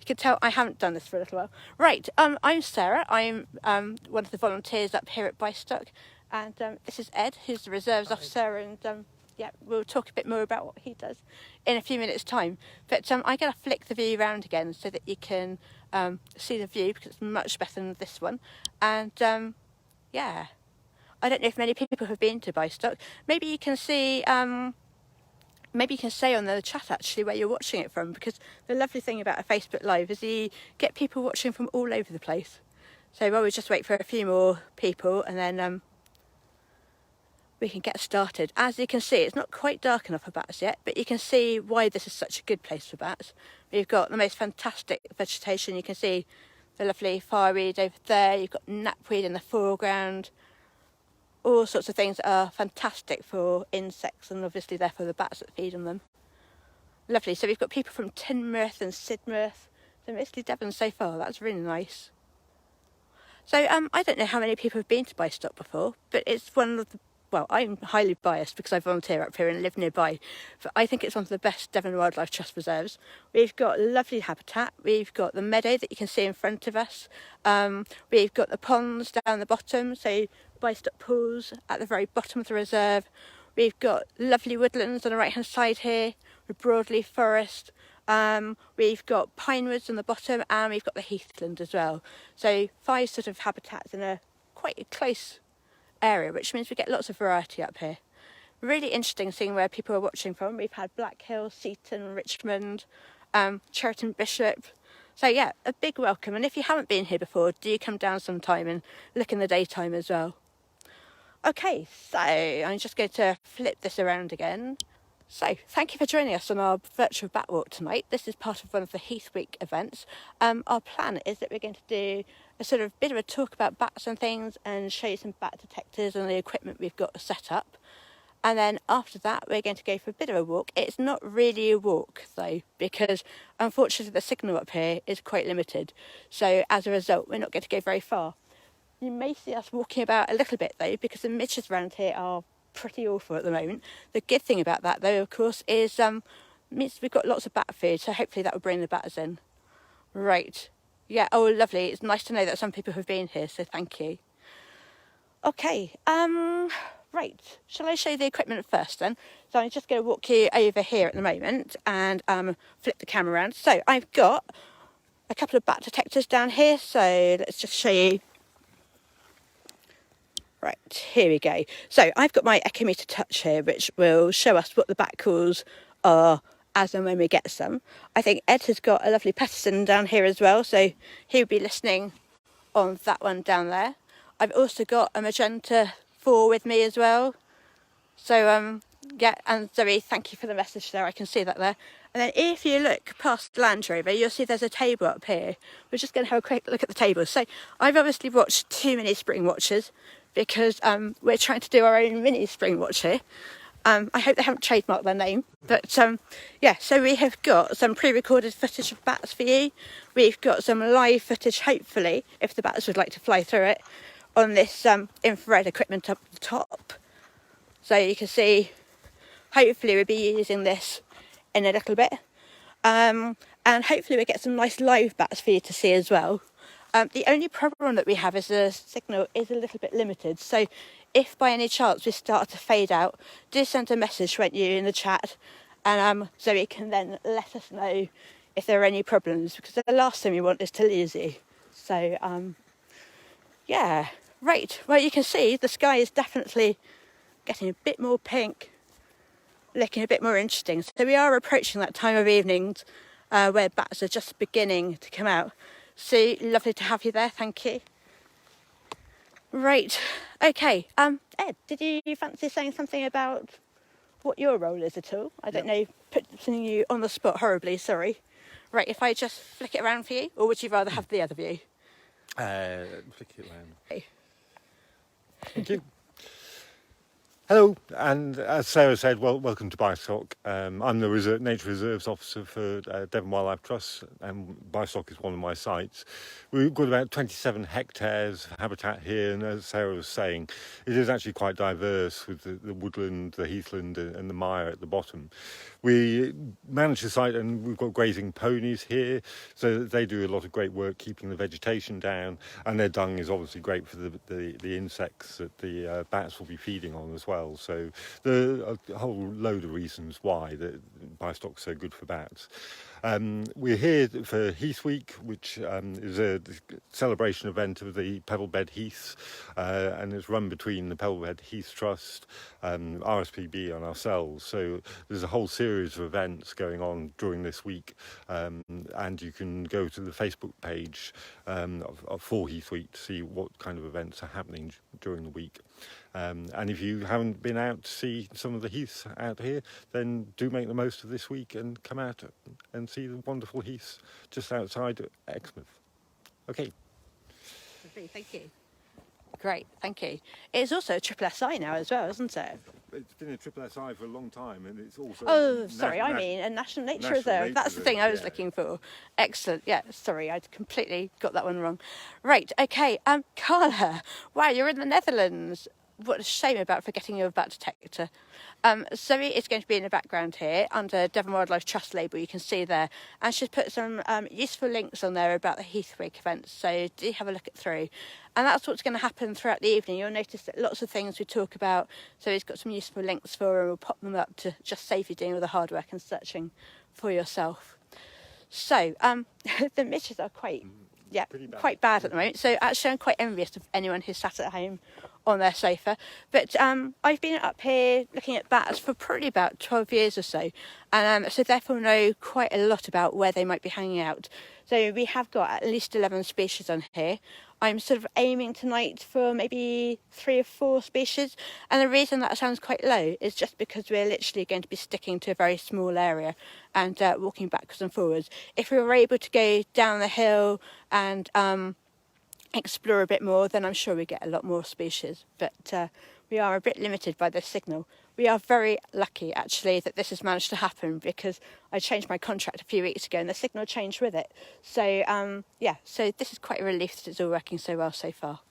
You can tell I haven't done this for a little while. Right, I'm Sarah. I'm one of the volunteers up here at Bystock, and this is Ed, who's the reserves officer, and yeah, we'll talk a bit more about what he does in a few minutes' time. But I'm going to flick the view around again so that you can see the view, because it's much better than this one. And yeah, I don't know if many people have been to Bystock. Maybe you can see. Maybe you can say on the chat actually where you're watching it from, because the lovely thing about a Facebook Live is you get people watching from all over the place. So while we just wait for a few more people, and then we can get started. As you can see, it's not quite dark enough for bats yet, but you can see why this is such a good place for bats. We've got the most fantastic vegetation. You can see the lovely fireweed over there. You've got knapweed in the foreground. All sorts of things that are fantastic for insects, and obviously therefore the bats that feed on them. Lovely. So we've got people from Teignmouth and Sidmouth, so mostly Devon so far. That's really nice. So I don't know how many people have been to Bystock before, but it's one of the, well, I'm highly biased because I volunteer up here and live nearby, but I think it's one of the best Devon Wildlife Trust reserves. We've got lovely habitat. We've got the meadow that you can see in front of us. We've got the ponds down the bottom, so Bystock Pools at the very bottom of the reserve. We've got lovely woodlands on the right hand side here with broadleaf forest. We've got pine woods on the bottom, and we've got the heathland as well. So 5 sort of habitats in a quite close area, which means we get lots of variety up here. Really interesting seeing where people are watching from. We've had Black Hill, Sutton, Richmond, Serrateans, Bishop. So yeah, a big welcome. And if you haven't been here before, do come down sometime and look in the daytime as well. Okay, so I'm just going to flip this around again. So thank you for joining us on our virtual bat walk tonight. This is part of one of the Heath Week events. Our plan is that we're going to do a sort of bit of a talk about bats and things, and show you some bat detectors and the equipment we've got set up. And then after that, we're going to go for a bit of a walk. It's not really a walk though, because unfortunately the signal up here is quite limited. So as a result, we're not going to go very far. You may see us walking about a little bit though, because the midges around here are pretty awful at the moment. The good thing about that though, of course, is means we've got lots of bat food, so hopefully that will bring the bats in. Right. Yeah, oh lovely. It's nice to know that some people have been here, so thank you. Okay, right. Shall I show you the equipment first then? So I'm just going to walk you over here at the moment and flip the camera around. So I've got a couple of bat detectors down here, so let's just show you. Right, here we go. So I've got my Echometer Touch here, which will show us what the bat calls are as and when we get some. I think Ed has got a lovely Peterson down here as well, so he'll be listening on that one down there. I've also got a Magenta 4 with me as well. So yeah, and Zoe, thank you for the message there, I can see that there. And then if you look past the Land Rover, you'll see there's a table up here. We're just going to have a quick look at the table. So I've obviously watched too many spring watches, because we're trying to do our own mini spring watch here. I hope they haven't trademarked their name, but yeah, so we have got some pre-recorded footage of bats for you. We've got some live footage, hopefully, if the bats would like to fly through it, on this infrared equipment up the top. So you can see, hopefully we'll be using this in a little bit, and hopefully we'll get some nice live bats for you to see as well. The only problem that we have is the signal is a little bit limited, so if by any chance we start to fade out, do send a message, won't you, in the chat, and Zoe can then let us know if there are any problems, because the last thing we want is to lose you. So yeah, right, well you can see the sky is definitely getting a bit more pink, looking a bit more interesting. So we are approaching that time of evenings where bats are just beginning to come out. So lovely to have you there, thank you. Right, okay, Ed, did you fancy saying something about what your role is at all? I don't know, putting you on the spot horribly, sorry. Right, if I just flick it around for you, or would you rather have the other view? Flick it around. Okay. Thank you. Hello, and as Sarah said, welcome to Bystock. I'm the Nature Reserves Officer for Devon Wildlife Trust, and Bystock is one of my sites. We've got about 27 hectares of habitat here, and as Sarah was saying, it is actually quite diverse with the woodland, the heathland, and the mire at the bottom. We manage the site, and we've got grazing ponies here, so they do a lot of great work keeping the vegetation down, and their dung is obviously great for the insects that the bats will be feeding on as well. So a whole load of reasons why the Bystock's so good for bats. We're here for Heath Week, which is a celebration event of the Pebblebed Heaths, and it's run between the Pebblebed Heath Trust, RSPB and ourselves. So there's a whole series of events going on during this week, and you can go to the Facebook page for Heath Week to see what kind of events are happening during the week. And if you haven't been out to see some of the heaths out here, then do make the most of this week and come out and see the wonderful heaths just outside Exmouth. Okay. Thank you. Great, thank you. It's also a triple SI now as well, isn't it? It's been a triple SI for a long time, and it's also... Oh, sorry, I mean a National Nature Reserve. That's the thing I was looking for. Excellent, yeah, sorry, I'd completely got that one wrong. Right, okay, Carla, wow, you're in the Netherlands. What a shame about forgetting your bat detector. Zoe is going to be in the background here under Devon Wildlife Trust label, you can see there, and she's put some useful links on there about the Heath Week events, so do have a look at through. And that's what's going to happen throughout the evening. You'll notice that lots of things we talk about, so he's got some useful links for her, and we'll pop them up to just save you doing all the hard work and searching for yourself. So the midges are quite bad at the moment, so actually I'm quite envious of anyone who's sat at home on their sofa. But I've been up here looking at bats for probably about 12 years or so, and so therefore know quite a lot about where they might be hanging out. So we have got at least 11 species on here. I'm sort of aiming tonight for maybe 3 or 4 species, and the reason that sounds quite low is just because we're literally going to be sticking to a very small area and walking backwards and forwards. If we were able to go down the hill and explore a bit more, then I'm sure we get a lot more species, but we are a bit limited by the signal. We are very lucky actually that this has managed to happen, because I changed my contract a few weeks ago and the signal changed with it. So so this is quite a relief that it's all working so well so far.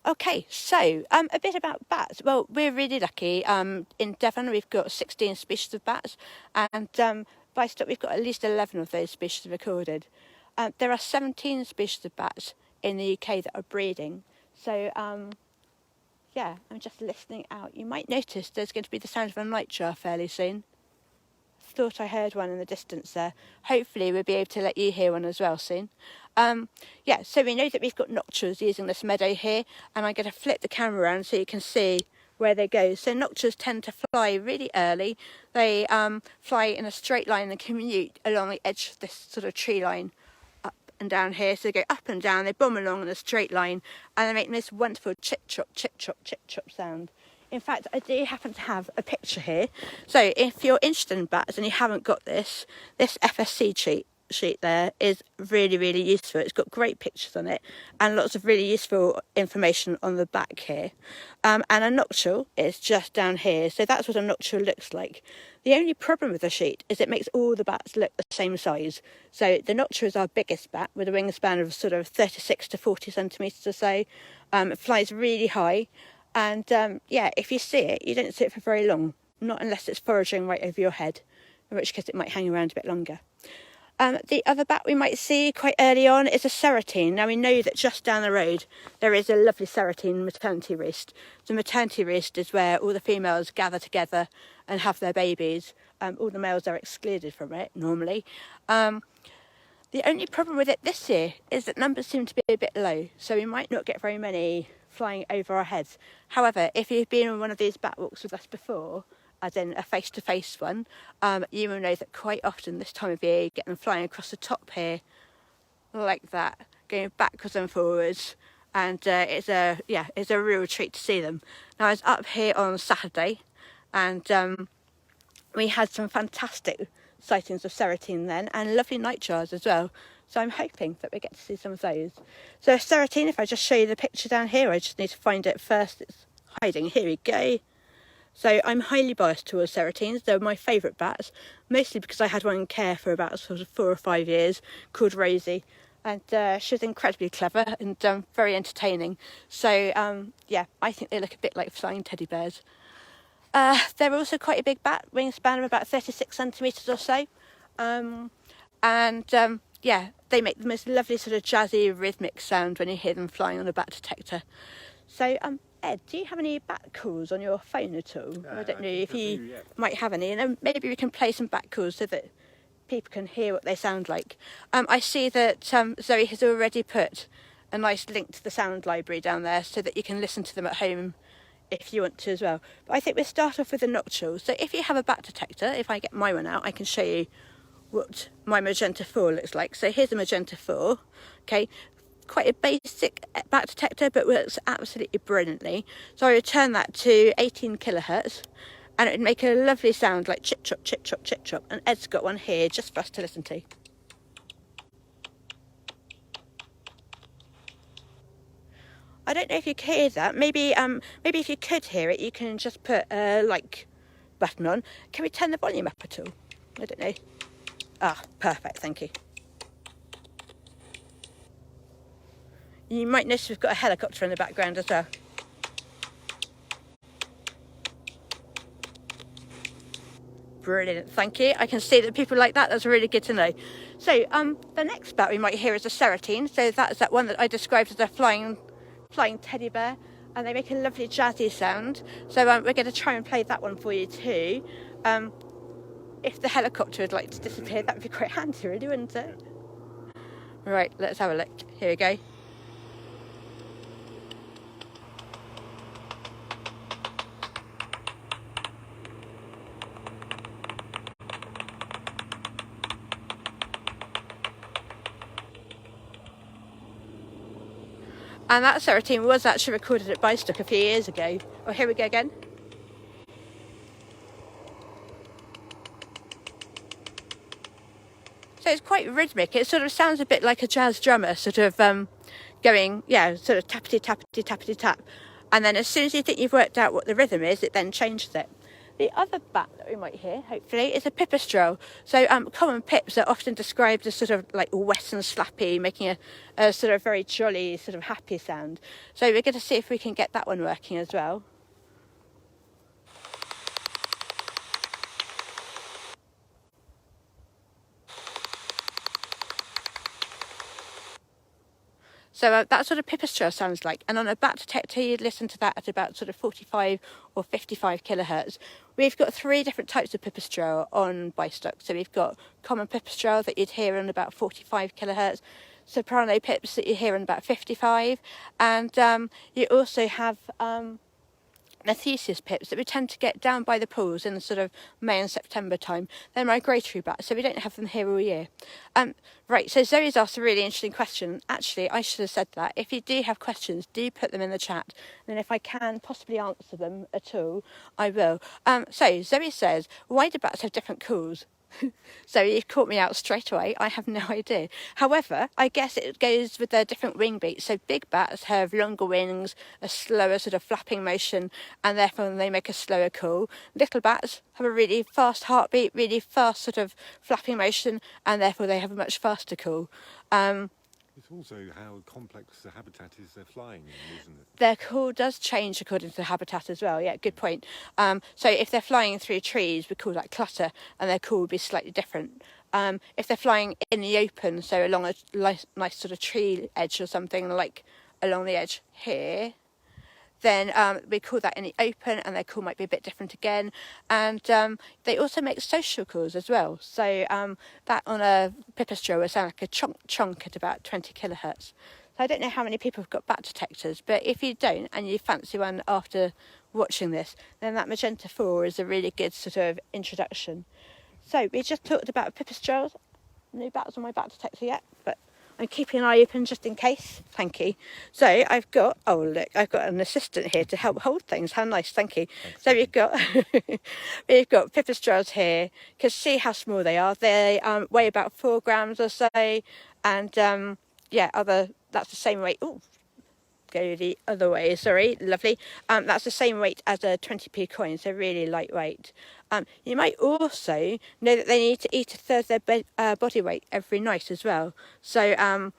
Okay, so a bit about bats. Well, we're really lucky. In Devon we've got 16 species of bats, and Bystock we've got at least 11 of those species recorded. There are 17 species of bats in the UK that are breeding. So I'm just listening out. You might notice there's going to be the sound of a nightjar fairly soon. Thought I heard one in the distance there. Hopefully we'll be able to let you hear one as well soon. So we know that we've got nocturnes using this meadow here, and I'm going to flip the camera around so you can see where they go. So nocturnes tend to fly really early. They fly in a straight line and commute along the edge of this sort of tree line up and down here. So they go up and down, they bomb along in a straight line, and they make this wonderful chip-chop, chip-chop, chip-chop sound. In fact, I do happen to have a picture here. So if you're interested in bats and you haven't got this FSC sheet there is really, really useful. It's got great pictures on it and lots of really useful information on the back here. And a noctule is just down here. So that's what a noctule looks like. The only problem with the sheet is it makes all the bats look the same size. So the noctule is our biggest bat with a wingspan of sort of 36 to 40 centimetres or so. It flies really high. And if you see it, you don't see it for very long, not unless it's foraging right over your head, in which case it might hang around a bit longer. The other bat we might see quite early on is a Serratean. Now we know that just down the road there is a lovely Serratean maternity roost. The maternity roost is where all the females gather together and have their babies. All the males are excluded from it normally. The only problem with it this year is that numbers seem to be a bit low, so we might not get very many flying over our heads. However, if you've been on one of these bat walks with us before, as in a face-to-face one, you will know that quite often this time of year you get them flying across the top here like that, going backwards and forwards, and it's a real treat to see them. Now I was up here on Saturday, and we had some fantastic sightings of Serratean then, and lovely nightjars as well. So I'm hoping that we get to see some of those. So Serratean, if I just show you the picture down here, I just need to find it first. It's hiding. Here we go. So I'm highly biased towards Serrateans. They're my favourite bats, mostly because I had one in care for about sort of 4 or 5 years called Rosie. And she was incredibly clever and very entertaining. So, yeah, I think they look a bit like flying teddy bears. They're also quite a big bat, wingspan of about 36 centimetres or so. Yeah, they make the most lovely sort of jazzy rhythmic sound when you hear them flying on a bat detector. So, Ed, do you have any bat calls on your phone at all? I don't know if you might have any, and then maybe we can play some bat calls so that people can hear what they sound like. I see that Zoe has already put a nice link to the sound library down there so that you can listen to them at home if you want to as well. But I think we'll start off with the nocturne. So if you have a bat detector, if I get my one out, I can show you what my magenta 4 looks like. So here's a magenta 4, okay, quite a basic bat detector but works absolutely brilliantly. So I would turn that to 18 kilohertz and it would make a lovely sound like chip chop, chip chop, chip chop. And Ed's got one here just for us to listen to. I don't know if you can hear that. Maybe if you could hear it, you can just put a like button on. Can we turn the volume up at all? I don't know. Ah, perfect, thank you. You might notice we've got a helicopter in the background as well. Brilliant, thank you. I can see that people like that. That's really good to know. So the next bat we might hear is a Serratine. So that's that one that I described as a flying teddy bear, and they make a lovely jazzy sound. So we're going to try and play that one for you too. If the helicopter would like to disappear, that would be quite handy, really, wouldn't it? Right, let's have a look. Here we go. And that Serratine was actually recorded at Bystock a few years ago. Oh, here we go again. So it's quite rhythmic. It sort of sounds a bit like a jazz drummer, sort of going, yeah, sort of tappity, tappity, tappity, tap. And then as soon as you think you've worked out what the rhythm is, it then changes it. The other bat that we might hear, hopefully, is a pipistrelle. So common pips are often described as sort of like wet and slappy, making a sort of very jolly, sort of happy sound. So we're going to see if we can get that one working as well. So that's what a pipistrelle sounds like. And on a bat detector, you'd listen to that at about sort of 45 or 55 kilohertz. We've got 3 different types of pipistrelle on Bystock. So we've got common pipistrelle that you'd hear on about 45 kilohertz, soprano pips that you hear on about 55, and you also have Theseus pips that we tend to get down by the pools in the sort of May and September time. They're migratory bats, so we don't have them here all year. Right, so Zoe's asked a really interesting question. Actually, I should have said that. If you do have questions, do put them in the chat. And if I can possibly answer them at all, I will. So Zoe says, why do bats have different calls? So you've caught me out straight away. I have no idea. However, I guess it goes with their different wing beats. So big bats have longer wings, a slower sort of flapping motion, and therefore they make a slower call. Little bats have a really fast heartbeat, really fast sort of flapping motion, and therefore they have a much faster call. It's also how complex the habitat is they're flying in, isn't it? Their call does change according to the habitat as well. Yeah, good point. So if they're flying through trees, we call that clutter, and their call would be slightly different. If they're flying in the open, so along a nice sort of tree edge or something, like along the edge here, then we call that in the open, and their call might be a bit different again. And they also make social calls as well. So that on a pipistrelle would sound like a chonk chonk at about 20 kilohertz. So I don't know how many people have got bat detectors, but if you don't and you fancy one after watching this, then that magenta 4 is a really good sort of introduction. So we just talked about pipistrelles. No bats on my bat detector yet, but I'm keeping an eye open just in case. Thank you. So I've got, oh look, I've got an assistant here to help hold things. How nice, thank you. Thanks. So we've got pipistrelles here. You can see how small they are. They weigh about 4 grams or so, and yeah, that's the same weight. Ooh, go the other way, sorry, lovely. That's the same weight as a 20p coin, so really lightweight. You might also know that they need to eat a third of their body weight every night as well. So,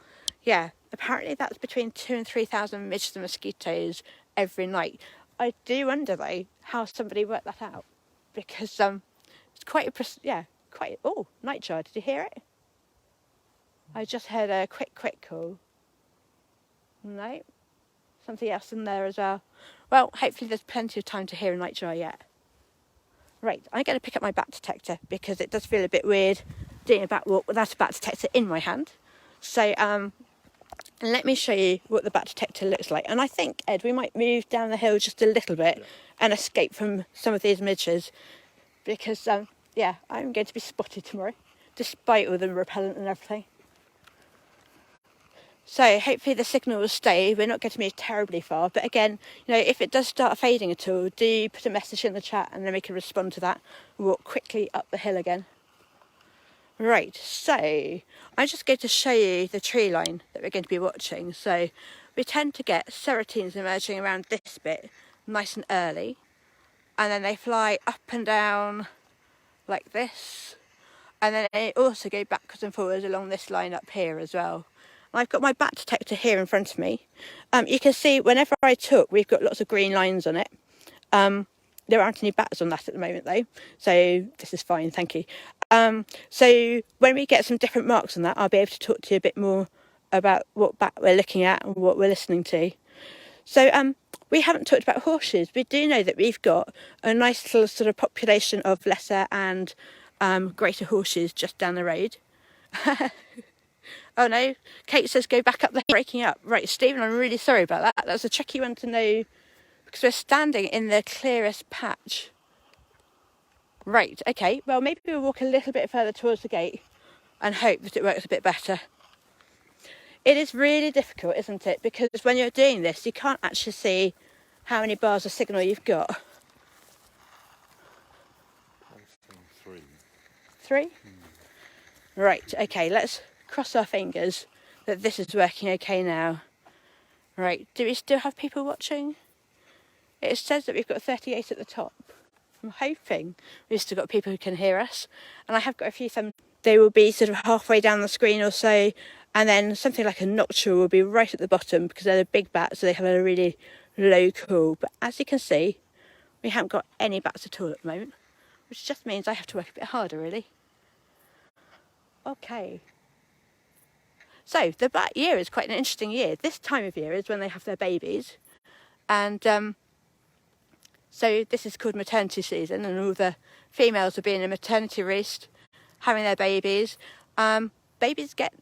yeah, apparently that's between 2,000 and 3,000 midges and mosquitoes every night. I do wonder, though, how somebody worked that out, because it's quite oh, nightjar, did you hear it? I just heard a quick call. No, something else in there as well. Well, hopefully there's plenty of time to hear a nightjar yet. Right, I'm going to pick up my bat detector because it does feel a bit weird doing a bat walk without a bat detector in my hand. So, let me show you what the bat detector looks like. And I think, Ed, we might move down the hill just a little bit and escape from some of these midges because, yeah, I'm going to be spotted tomorrow, despite all the repellent and everything. So hopefully the signal will stay. We're not going to move terribly far, but again, you know, if it does start fading at all, do put a message in the chat and then we can respond to that and walk quickly up the hill again. Right, so I'm just going to show you the tree line that we're going to be watching. So we tend to get Serrateans emerging around this bit nice and early, and then they fly up and down like this, and then they also go backwards and forwards along this line up here as well. I've got my bat detector here in front of me. You can see whenever I talk, we've got lots of green lines on it. There aren't any bats on that at the moment though, so this is fine, thank you. So when we get some different marks on that, I'll be able to talk to you a bit more about what bat we're looking at and what we're listening to. So we haven't talked about horseshoes. We do know that we've got a nice little sort of population of lesser and greater horseshoes just down the road. Oh no, Kate says go back up there, breaking up. Right, Stephen, I'm really sorry about that. That's a tricky one to know because we're standing in the clearest patch. Right, okay, well maybe we'll walk a little bit further towards the gate and hope that it works a bit better. It is really difficult, isn't it? Because when you're doing this, you can't actually see how many bars of signal you've got. 3. 3? Right, okay, let's cross our fingers that this is working okay now. Right, do we still have people watching? It says that we've got 38 at the top. I'm hoping we've still got people who can hear us. And I have got a few thumbs. They will be sort of halfway down the screen or so, and then something like a nocturne will be right at the bottom because they're the big bats, so they have a really low call. But as you can see, we haven't got any bats at all at the moment, which just means I have to work a bit harder, really. Okay. So the bat year is quite an interesting year. This time of year is when they have their babies. And so this is called maternity season, and all the females will be in a maternity roost having their babies. Babies get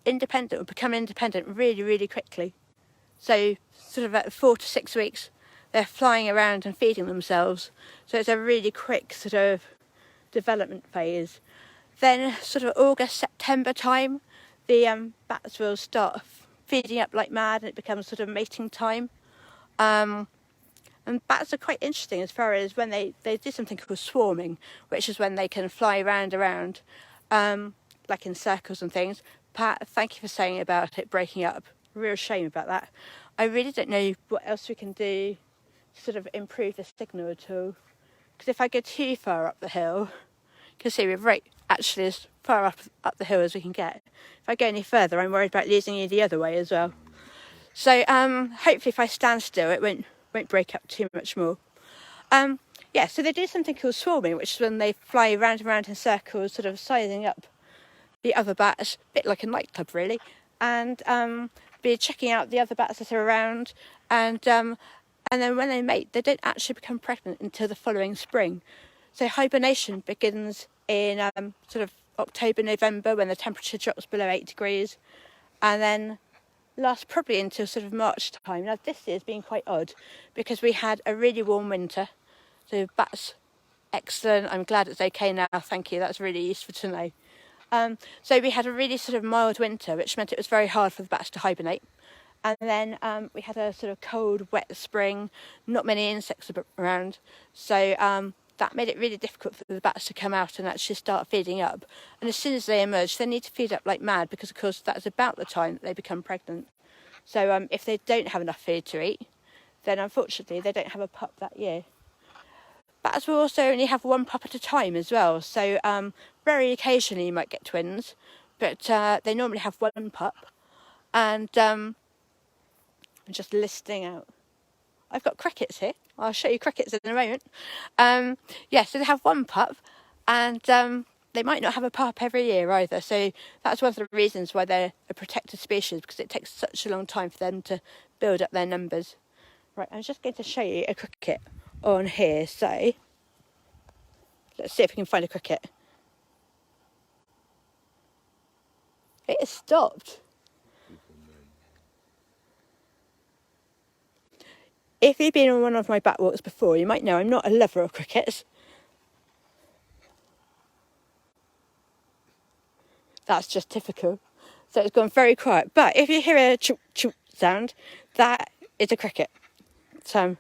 independent or become independent really, really quickly. So sort of at 4 to 6 weeks, they're flying around and feeding themselves. So it's a really quick sort of development phase. Then sort of August, September time, the bats will start feeding up like mad and it becomes sort of mating time. And bats are quite interesting as far as when they do something called swarming, which is when they can fly around, like in circles and things. Pat, thank you for saying about it breaking up. Real shame about that. I really don't know what else we can do to sort of improve the signal at all. Because if I go too far up the hill, you can see we're right actually as far up the hill as we can get. If I go any further, I'm worried about losing you the other way as well. So hopefully if I stand still, it won't break up too much more. Yeah, so they do something called swarming, which is when they fly round and round in circles, sort of sizing up the other bats, a bit like a nightclub really, and be checking out the other bats that are around, and then when they mate, they don't actually become pregnant until the following spring. So hibernation begins in sort of October, November, when the temperature drops below 8 degrees, and then lasts probably until sort of March time. Now this year's been quite odd because we had a really warm winter, so bats excellent. I'm glad it's okay now, thank you, that's really useful to know. So we had a really sort of mild winter, which meant it was very hard for the bats to hibernate. And then we had a sort of cold, wet spring, not many insects around, so that made it really difficult for the bats to come out and actually start feeding up. And as soon as they emerge, they need to feed up like mad because, of course, that's about the time that they become pregnant. So if they don't have enough food to eat, then unfortunately they don't have a pup that year. Bats will also only have one pup at a time as well, so very occasionally you might get twins, but they normally have one pup. And I'm just listing out. I've got crickets here. I'll show you crickets in a moment. So they have one pup, and they might not have a pup every year either. So that's one of the reasons why they're a protected species, because it takes such a long time for them to build up their numbers. Right, I'm just going to show you a cricket on here. So let's see if we can find a cricket. It has stopped. If you've been on one of my bat walks before, you might know I'm not a lover of crickets. That's just typical. So it's gone very quiet. But if you hear a choop choop sound, that is a cricket. So,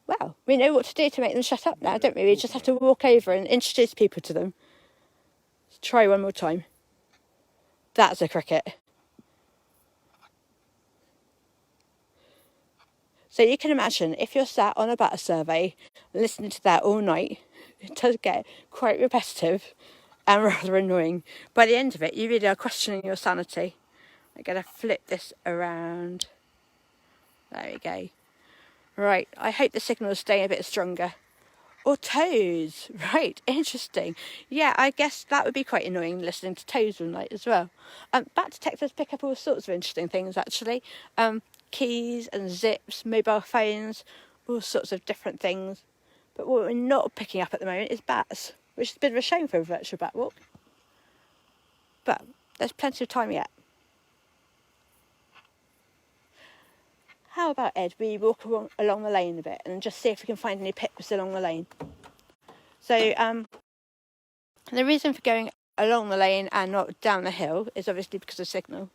well, we know what to do to make them shut up now, don't we? We just have to walk over and introduce people to them. Let's try one more time. That's a cricket. So you can imagine if you're sat on a bat survey listening to that all night, it does get quite repetitive and rather annoying. By the end of it, you really are questioning your sanity. I'm going to flip this around. There we go. Right, I hope the signal is staying a bit stronger. Or toes. Right, interesting. Yeah, I guess that would be quite annoying listening to toes all night as well. Bat detectors pick up all sorts of interesting things actually. Keys and zips, mobile phones, all sorts of different things. But what we're not picking up at the moment is bats, which is a bit of a shame for a virtual bat walk. But there's plenty of time yet. How about, Ed, we walk along the lane a bit and just see if we can find any pips along the lane. So the reason for going along the lane and not down the hill is obviously because of signal.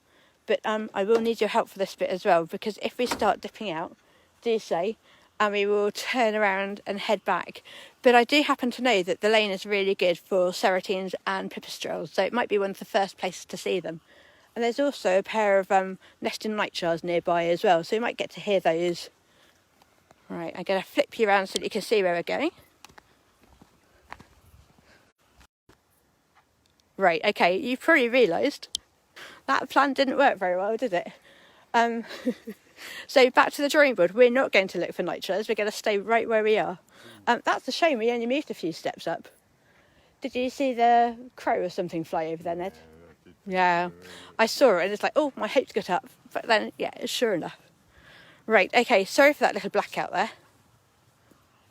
But I will need your help for this bit as well, because if we start dipping out, do say, and we will turn around and head back. But I do happen to know that the lane is really good for Serrateans and pipistrelles, so it might be one of the first places to see them. And there's also a pair of nesting nightjars nearby as well, so you might get to hear those. Right, I'm going to flip you around so that you can see where we're going. Right, okay, you've probably realised that plan didn't work very well, did it? So back to the drawing board. We're not going to look for nightjars. We're going to stay right where we are. That's a shame. We only moved a few steps up. Did you see the crow or something fly over there, Ned? Yeah, I saw it and it's like, oh, my hopes got up. But then, yeah, sure enough. Right, okay, sorry for that little blackout there.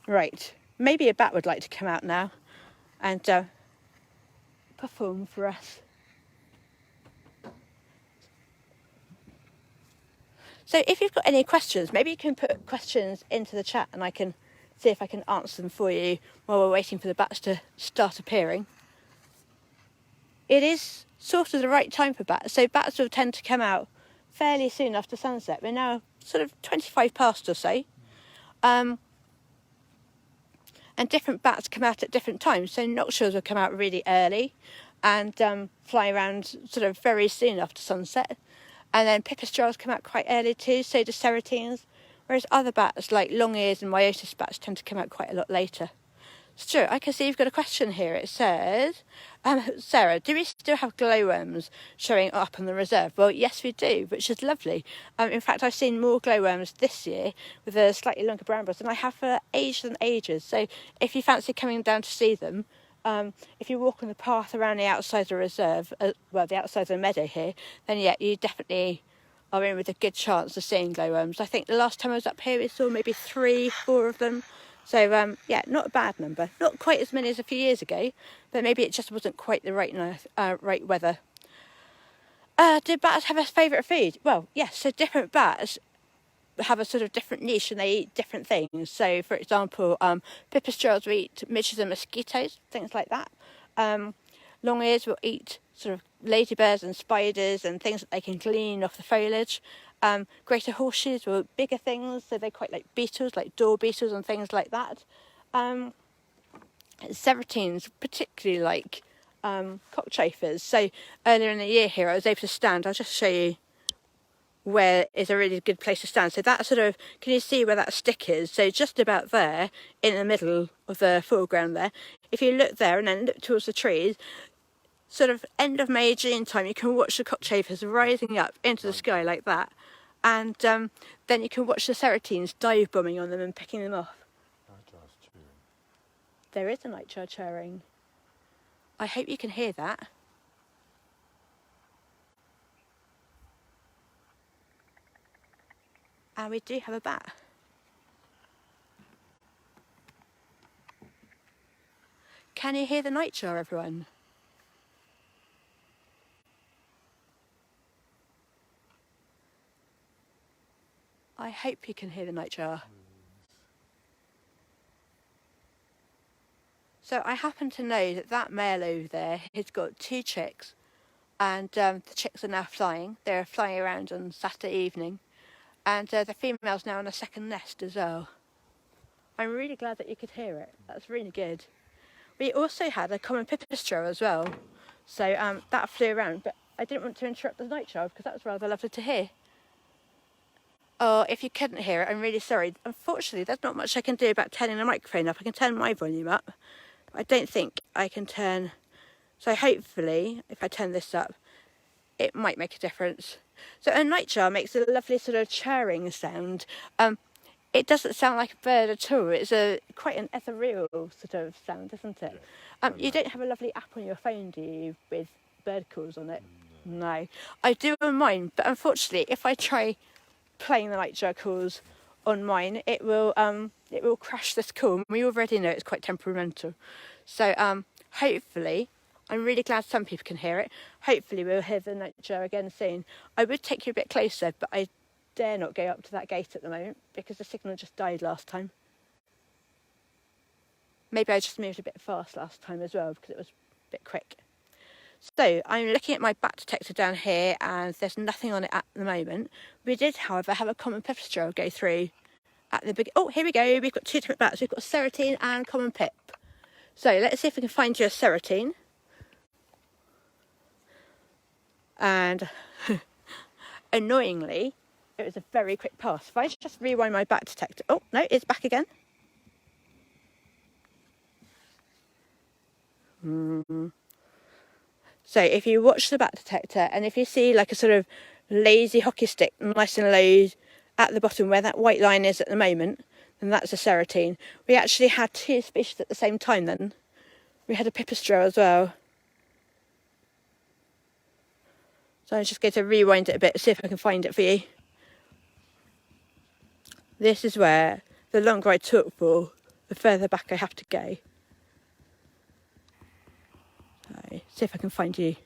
Right, maybe a bat would like to come out now and perform for us. So if you've got any questions, maybe you can put questions into the chat and I can see if I can answer them for you while we're waiting for the bats to start appearing. It is sort of the right time for bats, so bats will tend to come out fairly soon after sunset. We're now sort of 25 past or so. And different bats come out at different times, so nocturnes will come out really early and fly around sort of very soon after sunset. And then pipistrelles come out quite early too, so do Serrateans, whereas other bats like long ears and myotis bats tend to come out quite a lot later. Stu, I can see you've got a question here. It says, Sarah, do we still have glowworms showing up on the reserve? Well, yes, we do, which is lovely. In fact, I've seen more glowworms this year with a slightly longer brown bill than I have for ages and ages. So if you fancy coming down to see them, if you walk on the path around the outside of the reserve, the outside of the meadow here, then yeah, you definitely are in with a good chance of seeing glowworms. I think the last time I was up here, we saw maybe 3, 4 of them. So, yeah, not a bad number. Not quite as many as a few years ago, but maybe it just wasn't quite the right weather. Do bats have a favourite food? Well, yes, so different bats have a sort of different niche and they eat different things. So, for example, pipistrelles will eat midges and mosquitoes, things like that. Long ears will eat sort of ladybirds and spiders and things that they can glean off the foliage. Greater horseshoes were bigger things, so they quite like beetles, like door beetles and things like that. Serrateans particularly like cockchafers. So earlier in the year here I was able to stand, I'll just show you where is a really good place to stand. So that sort of, can you see where that stick is? So just about there, in the middle of the foreground there. If you look there and then look towards the trees, sort of end of May, June time, you can watch the cockchafers rising up into the sky like that. And then you can watch the Serrateans dive bombing on them and picking them off. There is a nightjar chirring. I hope you can hear that. And we do have a bat. Can you hear the nightjar, everyone? I hope you can hear the nightjar. So I happen to know that that male over there has got 2 chicks, and the chicks are now flying. They're flying around on Saturday evening, and the female's now in a second nest as well. I'm really glad that you could hear it. That's really good. We also had a common pipistrelle as well, so that flew around, but I didn't want to interrupt the nightjar because that was rather lovely to hear. Oh, if you couldn't hear it, I'm really sorry. Unfortunately, there's not much I can do about turning the microphone up. I can turn my volume up. I don't think I can turn... So hopefully, if I turn this up, it might make a difference. So a nightjar makes a lovely sort of chirring sound. It doesn't sound like a bird at all. It's quite an ethereal sort of sound, isn't it? Yeah. You don't have a lovely app on your phone, do you, with bird calls on it? No. I do on mine, but unfortunately, if I try playing the nightjar calls on mine, it will crash this call. We already know it's quite temperamental. So hopefully, I'm really glad some people can hear it. Hopefully we'll hear the nightjar again soon. I would take you a bit closer, but I dare not go up to that gate at the moment because the signal just died last time. Maybe I just moved a bit fast last time as well because it was a bit quick. So I'm looking at my bat detector down here and there's nothing on it at the moment. We did, however, have a common pipistrelle go through at the beginning. Oh, here we go. We've got 2 different bats. We've got a Serratine and common pip. So let's see if we can find you a Serratine. And annoyingly, it was a very quick pass. If I just rewind my bat detector. Oh, no, it's back again. So if you watch the bat detector and if you see like a sort of lazy hockey stick nice and low at the bottom where that white line is at the moment, then that's a Serratine. We actually had 2 species at the same time then. We had a pipistrelle as well. So I'm just going to rewind it a bit, see if I can find it for you. This is where the longer I talk for, the further back I have to go. So, see if I can find you.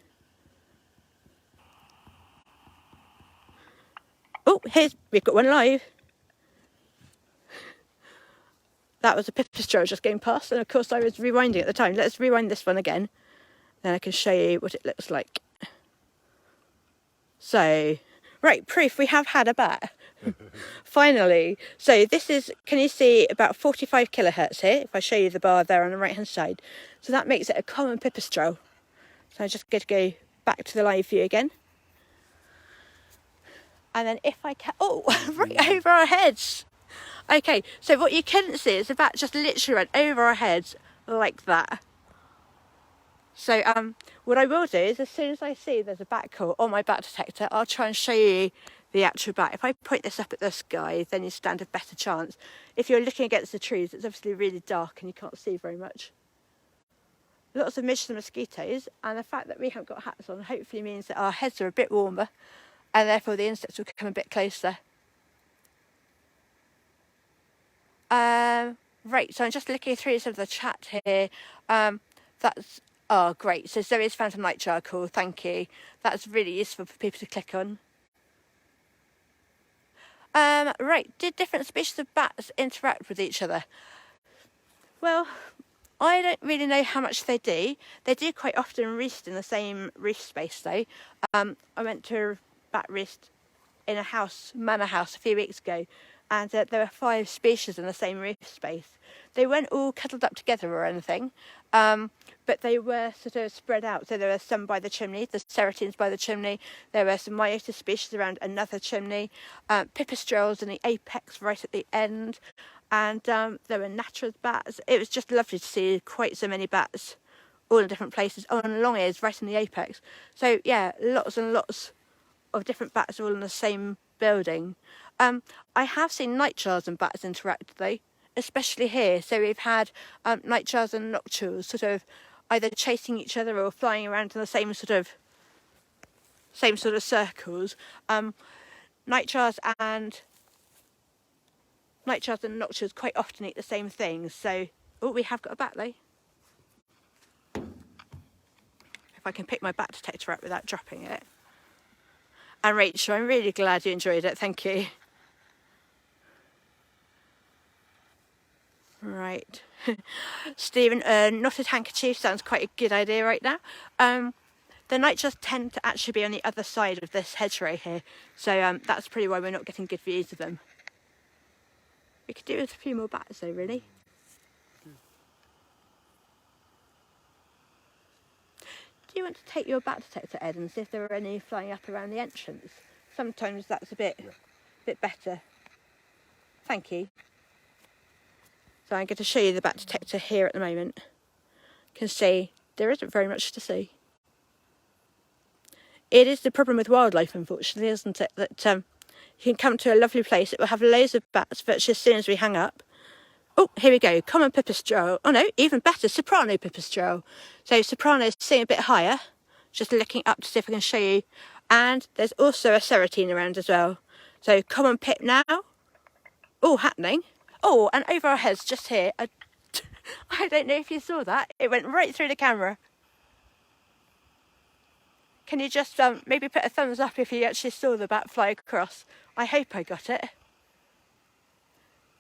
Oh, we've got one live. That was a pipistrelle just going past, and of course I was rewinding at the time. Let's rewind this one again, then I can show you what it looks like. So, right, proof we have had a bat. Finally. So this is, can you see, about 45 kilohertz here, if I show you the bar there on the right hand side. So that makes it a common pipistrelle. So I'm just going to go back to the live view again. And then if I can, oh, right over our heads. Okay, so what you couldn't see is the bat just literally went over our heads like that. So what I will do is as soon as I see there's a bat call on my bat detector, I'll try and show you the actual bat. If I point this up at the sky, then you stand a better chance. If you're looking against the trees, it's obviously really dark and you can't see very much. Lots of midges and mosquitoes, and the fact that we haven't got hats on hopefully means that our heads are a bit warmer and therefore the insects will come a bit closer. Right, so I'm just looking through some of the chat here. Oh, great. So Zoe's found some nightjar call. Thank you. That's really useful for people to click on. Right. Did different species of bats interact with each other? Well, I don't really know how much they do. They do quite often roost in the same roost space, though. I went to a bat roost in a manor house a few weeks ago, and there were 5 species in the same roof space. They weren't all cuddled up together or anything, but they were sort of spread out. So there were some by the chimney, the Serrateans by the chimney. There were some Myotis species around another chimney, pipistrelles in the apex right at the end, and there were natural bats. It was just lovely to see quite so many bats all in different places. Oh, and long ears right in the apex. So yeah, lots and lots of different bats all in the same building. I have seen nightjars and bats interact though, especially here. So we've had nightjars and nocturnes sort of either chasing each other or flying around in the same sort of circles. Nightjars and nocturnes quite often eat the same things. So, oh, we have got a bat though. If I can pick my bat detector up without dropping it. And Rachel, I'm really glad you enjoyed it. Thank you. Right. Stephen, knotted handkerchief sounds quite a good idea right now. The nightjars tend to actually be on the other side of this hedgerow here. So that's probably why we're not getting good views of them. We could do with a few more bats though, really. Do you want to take your bat detector, Ed, and see if there are any flying up around the entrance? Sometimes that's a bit better. Thank you. So I'm going to show you the bat detector here at the moment. You can see there isn't very much to see. It is the problem with wildlife, unfortunately, isn't it? That you can come to a lovely place, it will have loads of bats virtually as soon as we hang up. Oh, here we go, common pipistrelle. Oh no, even better, soprano pipistrelle. So soprano is sitting a bit higher, just looking up to see if I can show you. And there's also a serratine around as well. So common pip now. All happening. Oh, and over our heads just here, I don't know if you saw that. It went right through the camera. Can you just maybe put a thumbs up if you actually saw the bat fly across? I hope I got it.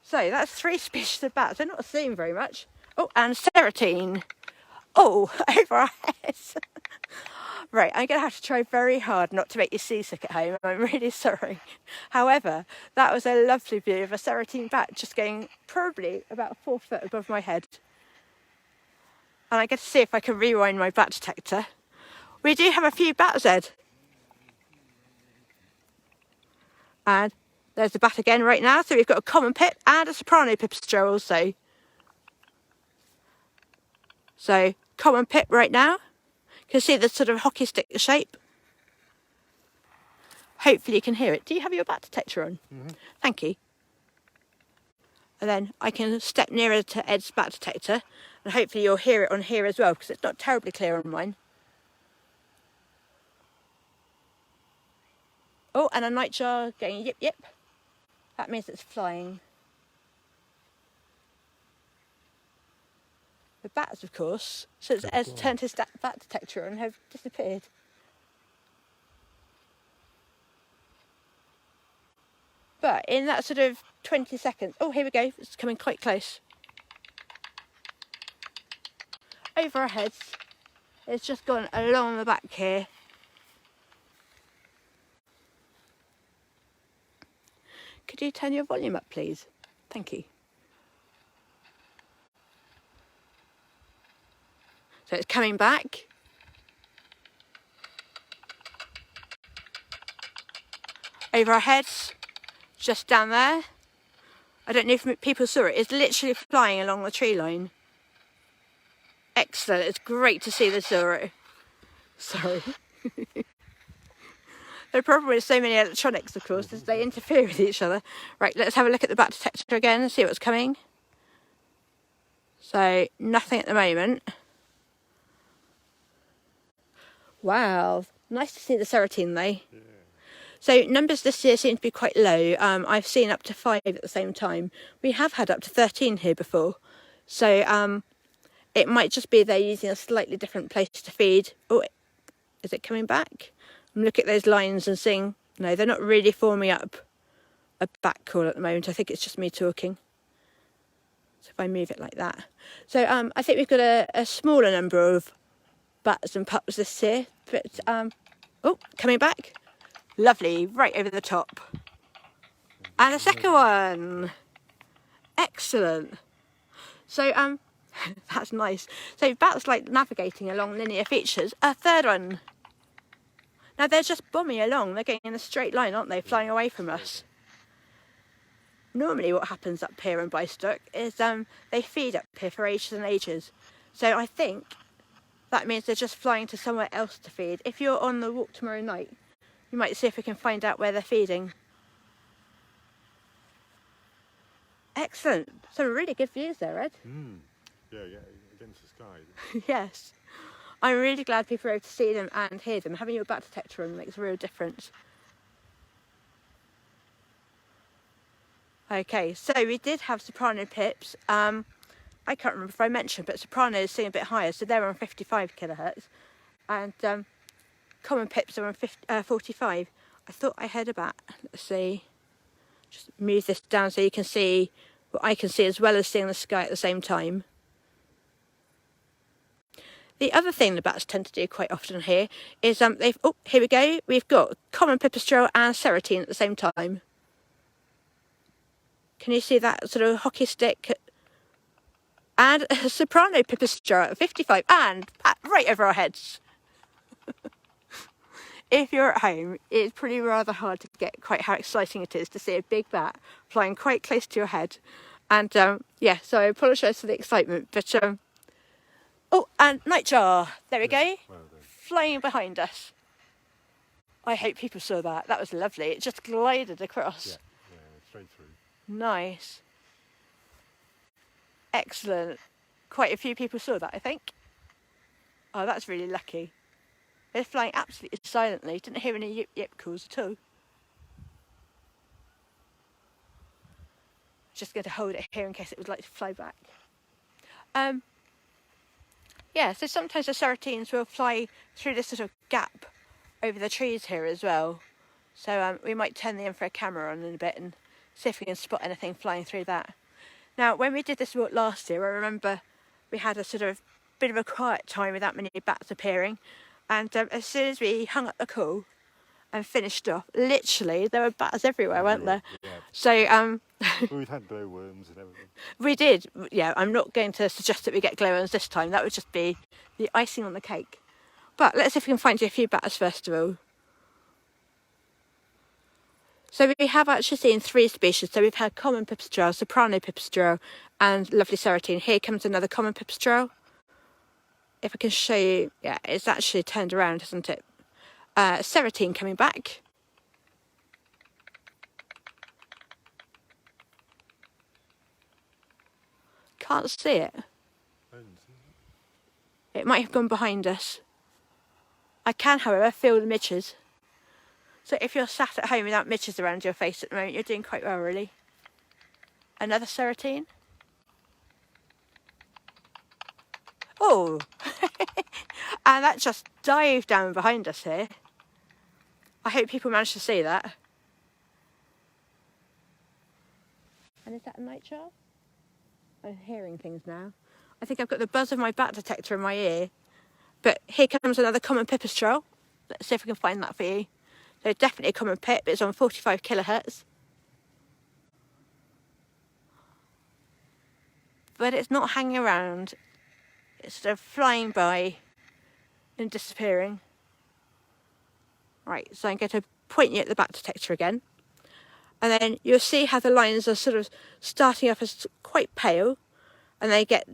So that's 3 species of bats. They're not seeing very much. Oh, and serratine. Oh, over our heads. Right, I'm going to have to try very hard not to make you seasick at home. I'm really sorry. However, that was a lovely view of a serratine bat just going probably about 4 foot above my head. And I get to see if I can rewind my bat detector. We do have a few bats, Ed. And there's the bat again right now. So we've got a common pip and a soprano pipistrelle also. So common pip right now. You can see the sort of hockey stick shape. Hopefully you can hear it. Do you have your bat detector on? Mm-hmm. Thank you. And then I can step nearer to Ed's bat detector and hopefully you'll hear it on here as well because it's not terribly clear on mine. Oh, and a nightjar going yip yip. That means it's flying. The bats, of course, since Ed's turned his bat detector on, have disappeared. But in that sort of 20 seconds, oh, here we go, it's coming quite close. Over our heads, it's just gone along the back here. Could you turn your volume up, please? Thank you. So it's coming back. Over our heads, just down there. I don't know if people saw it. It's literally flying along the tree line. Excellent. It's great to see the Zoro. Sorry. The problem with so many electronics, of course, is they interfere with each other. Right, let's have a look at the bat detector again and see what's coming. So, nothing at the moment. Wow, nice to see the serratine though. Yeah. So numbers this year seem to be quite low. I've seen up to 5 at the same time. We have had up to 13 here before. So it might just be they're using a slightly different place to feed. Oh, is it coming back? I'm looking at those lines and seeing, no, they're not really forming up a back call at the moment. I think it's just me talking. So if I move it like that. So I think we've got a smaller number of bats and pups this year, but oh, coming back, lovely, right over the top, And a second one. Excellent. So that's nice. So bats like navigating along linear features. A third one. Now they're just bombing along. They're going in a straight line, aren't they? Flying away from us. Normally what happens up here in Bystock is they feed up here for ages and ages. So I think that means they're just flying to somewhere else to feed. If you're on the walk tomorrow night, you might see if we can find out where they're feeding. Excellent. Some really good views there, Ed. Yeah, against the sky. Yes. I'm really glad people are able to see them and hear them. Having your bat detector on makes a real difference. Okay, so we did have soprano pips. I can't remember if I mentioned, but sopranos sing a bit higher, so they're on 55 kilohertz. And common pips are on 45. I thought I heard a bat. Let's see. Just move this down so you can see what I can see as well as seeing the sky at the same time. The other thing the bats tend to do quite often here is here we go. We've got common pipistrelle and serratine at the same time. Can you see that sort of hockey stick? And a soprano pipistrelle at 55 and right over our heads. If you're at home, it's pretty rather hard to get quite how exciting it is to see a big bat flying quite close to your head. And yeah, so I apologise for the excitement, but oh, and nightjar, there we go, flying behind us. I hope people saw that. That was lovely. It just glided across. Yeah, straight through. Nice. Excellent. Quite a few people saw that, I think. Oh, that's really lucky. They're flying absolutely silently. Didn't hear any yip yip calls at all. Just going to hold it here in case it would like to fly back. Yeah, so sometimes the Serrateans will fly through this sort of gap over the trees here as well. So we might turn the infrared camera on in a bit and see if we can spot anything flying through that. Now, when we did this walk last year, I remember we had a sort of bit of a quiet time without many bats appearing. And as soon as we hung up the call and finished off, literally there were bats everywhere, weren't there? Yeah. So We've had glowworms and everything. we did. Yeah, I'm not going to suggest that we get glowworms this time. That would just be the icing on the cake. But let's see if we can find you a few bats first of all. So we have actually seen 3 species. So we've had common pipistrelle, soprano pipistrelle, and lovely serratine. Here comes another common pipistrelle. If I can show you, yeah, it's actually turned around, isn't it? Serratine coming back. Can't see it. It might have gone behind us. I can, however, feel the midges. So if you're sat at home without midges around your face at the moment, you're doing quite well, really. Another serratine. Oh, and that just dived down behind us here. I hope people managed to see that. And is that a nightjar? I'm hearing things now. I think I've got the buzz of my bat detector in my ear. But here comes another common pipistrelle. Let's see if we can find that for you. So definitely a common pip. It's on 45 kilohertz. But it's not hanging around. It's sort of flying by and disappearing. Right, so I'm going to point you at the bat detector again. And then you'll see how the lines are sort of starting off as quite pale. And they get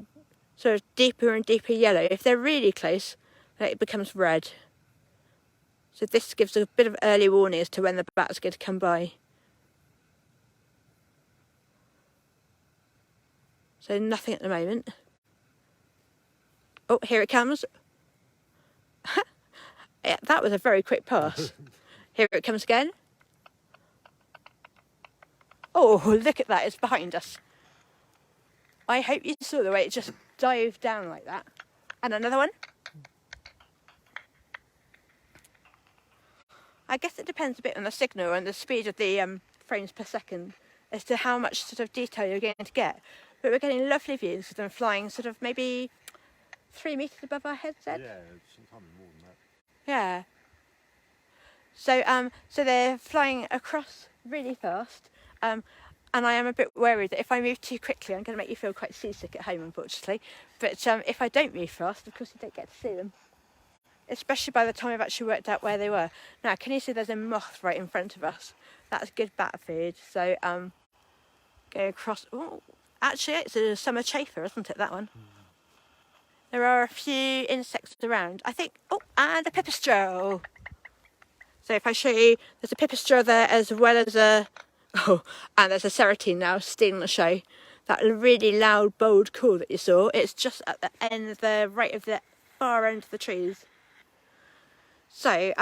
sort of deeper and deeper yellow. If they're really close, then it becomes red. So this gives a bit of early warning as to when the bat's going to come by. So nothing at the moment. Oh, here it comes. Yeah, that was a very quick pass. Here it comes again. Oh, look at that, it's behind us. I hope you saw the way it just dived down like that. And another one. I guess it depends a bit on the signal and the speed of the frames per second as to how much sort of detail you're going to get. But we're getting lovely views of them flying sort of maybe 3 metres above our heads, Ed? Yeah, sometimes more than that. Yeah. So so they're flying across really fast And I am a bit worried that if I move too quickly, I'm going to make you feel quite seasick at home, unfortunately. But if I don't move fast, of course you don't get to see them. Especially by the time I've actually worked out where they were. Now, can you see there's a moth right in front of us? That's good bat food. So, go across. Oh, actually, it's a summer chafer, isn't it, that one? There are a few insects around. I think, oh, and a pipistrelle. So if I show you, there's a pipistrelle there as well as and there's a Serratean now stealing the show. That really loud, bold call that you saw, it's just at the end of the right of the far end of the trees. So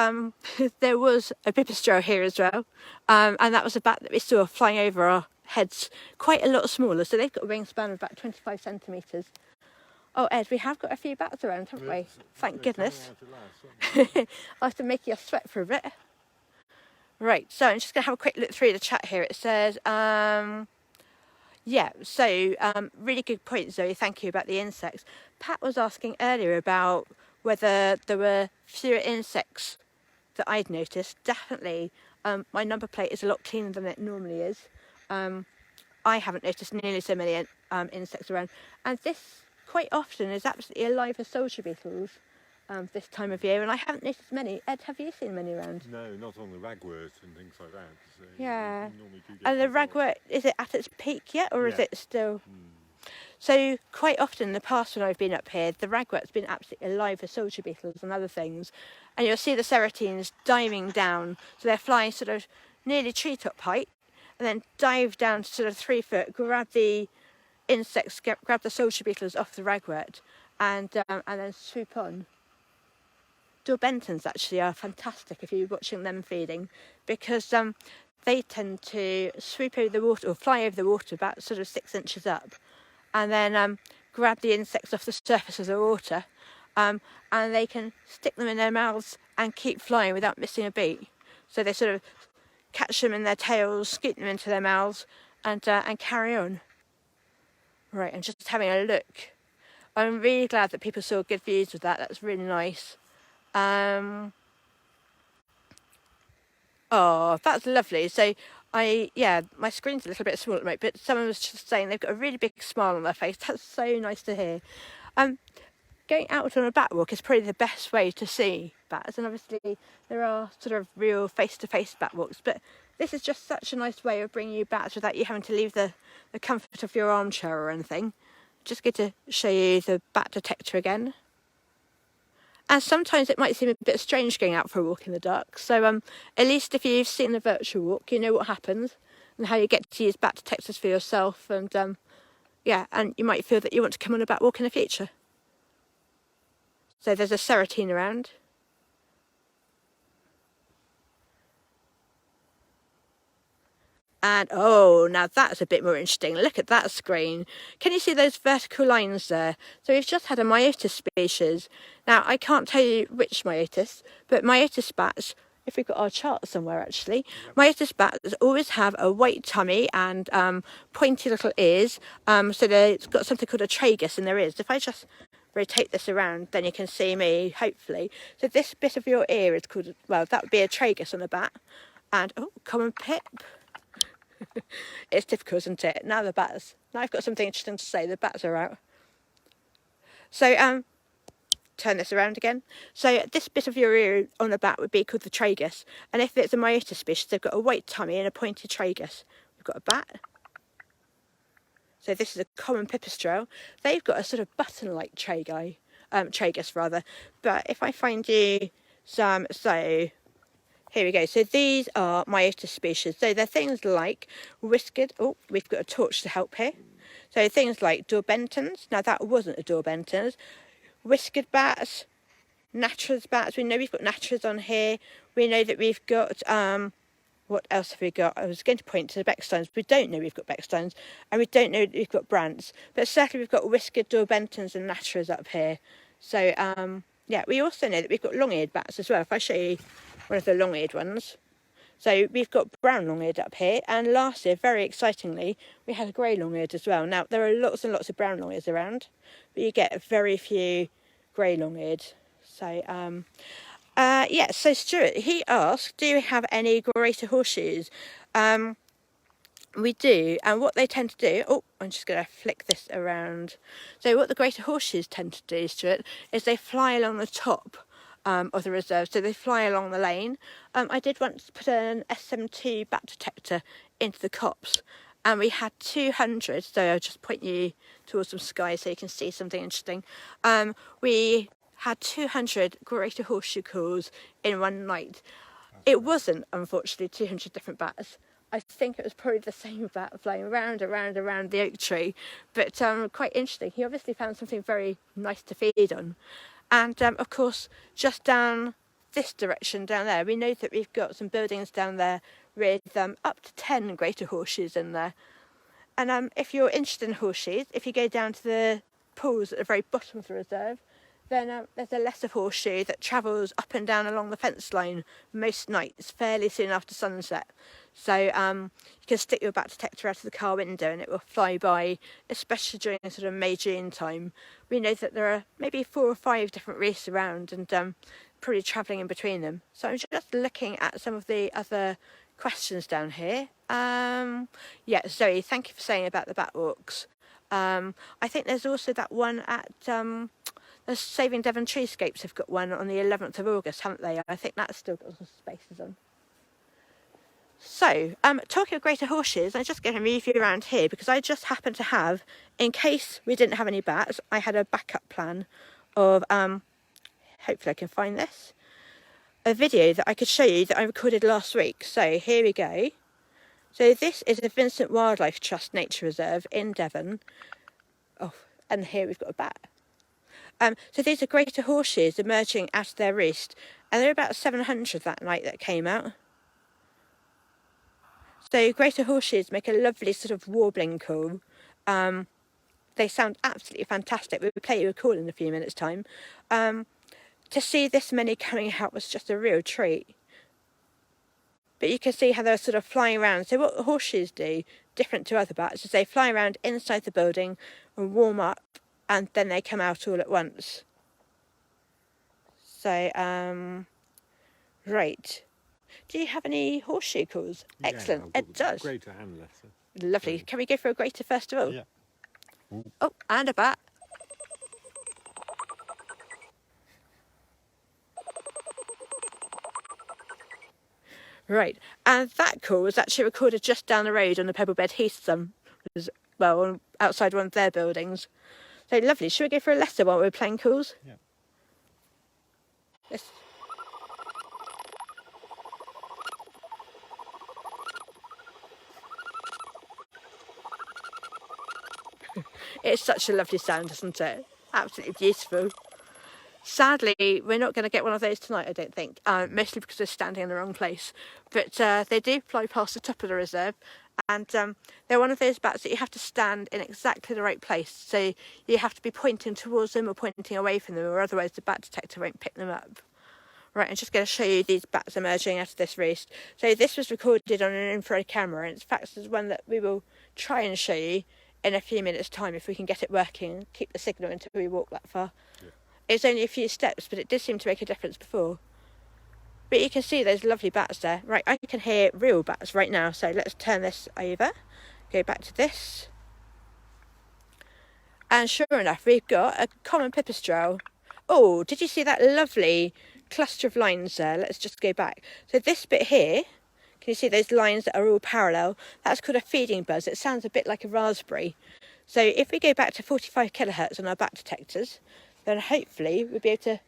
there was a pipistrelle here as well, and that was a bat that we saw flying over our heads, quite a lot smaller. So they've got a wingspan of about 25 centimetres. Oh, Ed, we have got a few bats around, haven't we? Thank goodness. I have to make you sweat for a bit. Right, so I'm just going to have a quick look through the chat here. It says, really good point, Zoe. Thank you about the insects. Pat was asking earlier about whether there were fewer insects that I'd noticed. Definitely, my number plate is a lot cleaner than it normally is. I haven't noticed nearly so many insects around. And this, quite often, is absolutely alive with soldier beetles this time of year. And I haven't noticed many. Ed, have you seen many around? No, not on the ragwort and things like that. So yeah. And the ragwort, is it at its peak yet, or is it still? So quite often in the past when I've been up here, the ragwort's been absolutely alive with soldier beetles and other things. And you'll see the Serrateans diving down. So they're flying sort of nearly treetop height and then dive down to sort of 3 foot, grab the insects, grab the soldier beetles off the ragwort and then swoop on. Daubenton's actually are fantastic if you're watching them feeding, because they tend to swoop over the water or fly over the water about sort of 6 inches up and then grab the insects off the surface of the water and they can stick them in their mouths and keep flying without missing a beat. So they sort of catch them in their tails, scoot them into their mouths and carry on. Right, I'm just having a look. I'm really glad that people saw good views with that. That's really nice. Oh, that's lovely. So my screen's a little bit small at the moment, but someone was just saying they've got a really big smile on their face. That's so nice to hear. Going out on a bat walk is probably the best way to see bats, and obviously there are sort of real face-to-face bat walks, but this is just such a nice way of bringing you bats without you having to leave the comfort of your armchair or anything. Just get to show you the bat detector again. And sometimes it might seem a bit strange going out for a walk in the dark. So at least if you've seen the virtual walk, you know what happens and how you get to use bat detectors for yourself. And and you might feel that you want to come on a bat walk in the future. So there's a Serratean around. And oh, now that's a bit more interesting. Look at that screen. Can you see those vertical lines there? So we've just had a Myotis species. Now, I can't tell you which Myotis, but Myotis bats, if we've got our chart somewhere actually, Myotis bats always have a white tummy and pointy little ears. So they've got something called a tragus in their ears. If I just rotate this around, then you can see me, hopefully. So this bit of your ear is called, well, that would be a tragus on a bat. And, oh, common pip. It's difficult, isn't it? Now I've got something interesting to say. The bats are out. So turn this around again. So this bit of your ear on a bat would be called the tragus, and if it's a Myotis species, they've got a white tummy and a pointed tragus. We've got a bat. So this is a common pipistrelle. They've got a sort of button-like tragus rather. But if I find you some, so here we go. So these are Myotis species. So they're things like whiskered. Oh, we've got a torch to help here. So things like Daubenton's. Now that wasn't a Daubenton's. Whiskered bats, Natura's bats. We know we've got Natura's on here. We know that we've got what else have we got? I was going to point to the Becksteins. We don't know we've got Becksteins, and we don't know that we've got Brants. But certainly we've got whiskered Daubenton's and Natura's up here. So we also know that we've got long-eared bats as well. If I show you one of the long-eared ones. So we've got brown long-eared up here, and last year, very excitingly, we had a grey long-eared as well. Now, there are lots and lots of brown long-ears around, but you get very few grey long-eared. So, so Stuart, he asked, do you have any greater horseshoes? We do, and what they tend to do, oh, I'm just going to flick this around. So what the greater horseshoes tend to do, Stuart, is they fly along the top of the reserve, so they fly along the lane. I did once put an SM2 bat detector into the copse, and we had 200, so I'll just point you towards some sky so you can see something interesting. We had 200 greater horseshoe calls in one night. It wasn't, unfortunately, 200 different bats. I think it was probably the same bat flying around the oak tree, but quite interesting. He obviously found something very nice to feed on. And of course, just down this direction down there, we know that we've got some buildings down there with up to 10 greater horseshoes in there. And if you're interested in horseshoes, if you go down to the pools at the very bottom of the reserve, then there's a lesser horseshoe that travels up and down along the fence line most nights, fairly soon after sunset. So you can stick your bat detector out of the car window and it will fly by, especially during sort of May, June time. We know that there are maybe 4 or 5 different reefs around and probably travelling in between them. So I'm just looking at some of the other questions down here. Yeah, Zoe, thank you for saying about the bat walks. I think there's also that one at... the Saving Devon Treescapes have got one on the 11th of August, haven't they? I think that's still got some spaces on. So, talking of greater horseshoes, I'm just going to move you around here because I just happen to have, in case we didn't have any bats, I had a backup plan of, hopefully I can find this, a video that I could show you that I recorded last week. So, here we go. So, this is the Vincent Wildlife Trust Nature Reserve in Devon. Oh, and here we've got a bat. So these are greater horseshoes emerging out of their roost, and there were about 700 that night that came out. So greater horseshoes make a lovely sort of warbling call. They sound absolutely fantastic. We'll play you a call in a few minutes' time. To see this many coming out was just a real treat. But you can see how they're sort of flying around. So what horseshoes do, different to other bats, is they fly around inside the building and warm up, and then they come out all at once. So, right. Do you have any horseshoe calls? Yeah, Excellent. It does. Greater and lesser. Lovely. Can we go for a greater first of all? Yeah. Oh, and a bat. Right. And that call was actually recorded just down the road on the Pebblebed Heath, well, outside one of their buildings. So lovely. Should we go for a lesser while we're playing calls? Yeah. Yes. It's such a lovely sound, isn't it? Absolutely beautiful. Sadly, we're not going to get one of those tonight, I don't think, mostly because we're standing in the wrong place. But they do fly past the top of the reserve, and they're one of those bats that you have to stand in exactly the right place. So you have to be pointing towards them or pointing away from them, or otherwise the bat detector won't pick them up. Right, I'm just going to show you these bats emerging out of this roost. So this was recorded on an infrared camera, and in fact is one that we will try and show you in a few minutes' time if we can get it working and keep the signal until we walk that far. Yeah. It's only a few steps, but it did seem to make a difference before. But you can see those lovely bats there. Right, I can hear real bats right now, so let's turn this over. Go back to this. And sure enough, we've got a common pipistrelle. Oh, did you see that lovely cluster of lines there? Let's just go back. So this bit here, can you see those lines that are all parallel? That's called a feeding buzz. It sounds a bit like a raspberry. So if we go back to 45 kilohertz on our bat detectors, then hopefully we'll be able to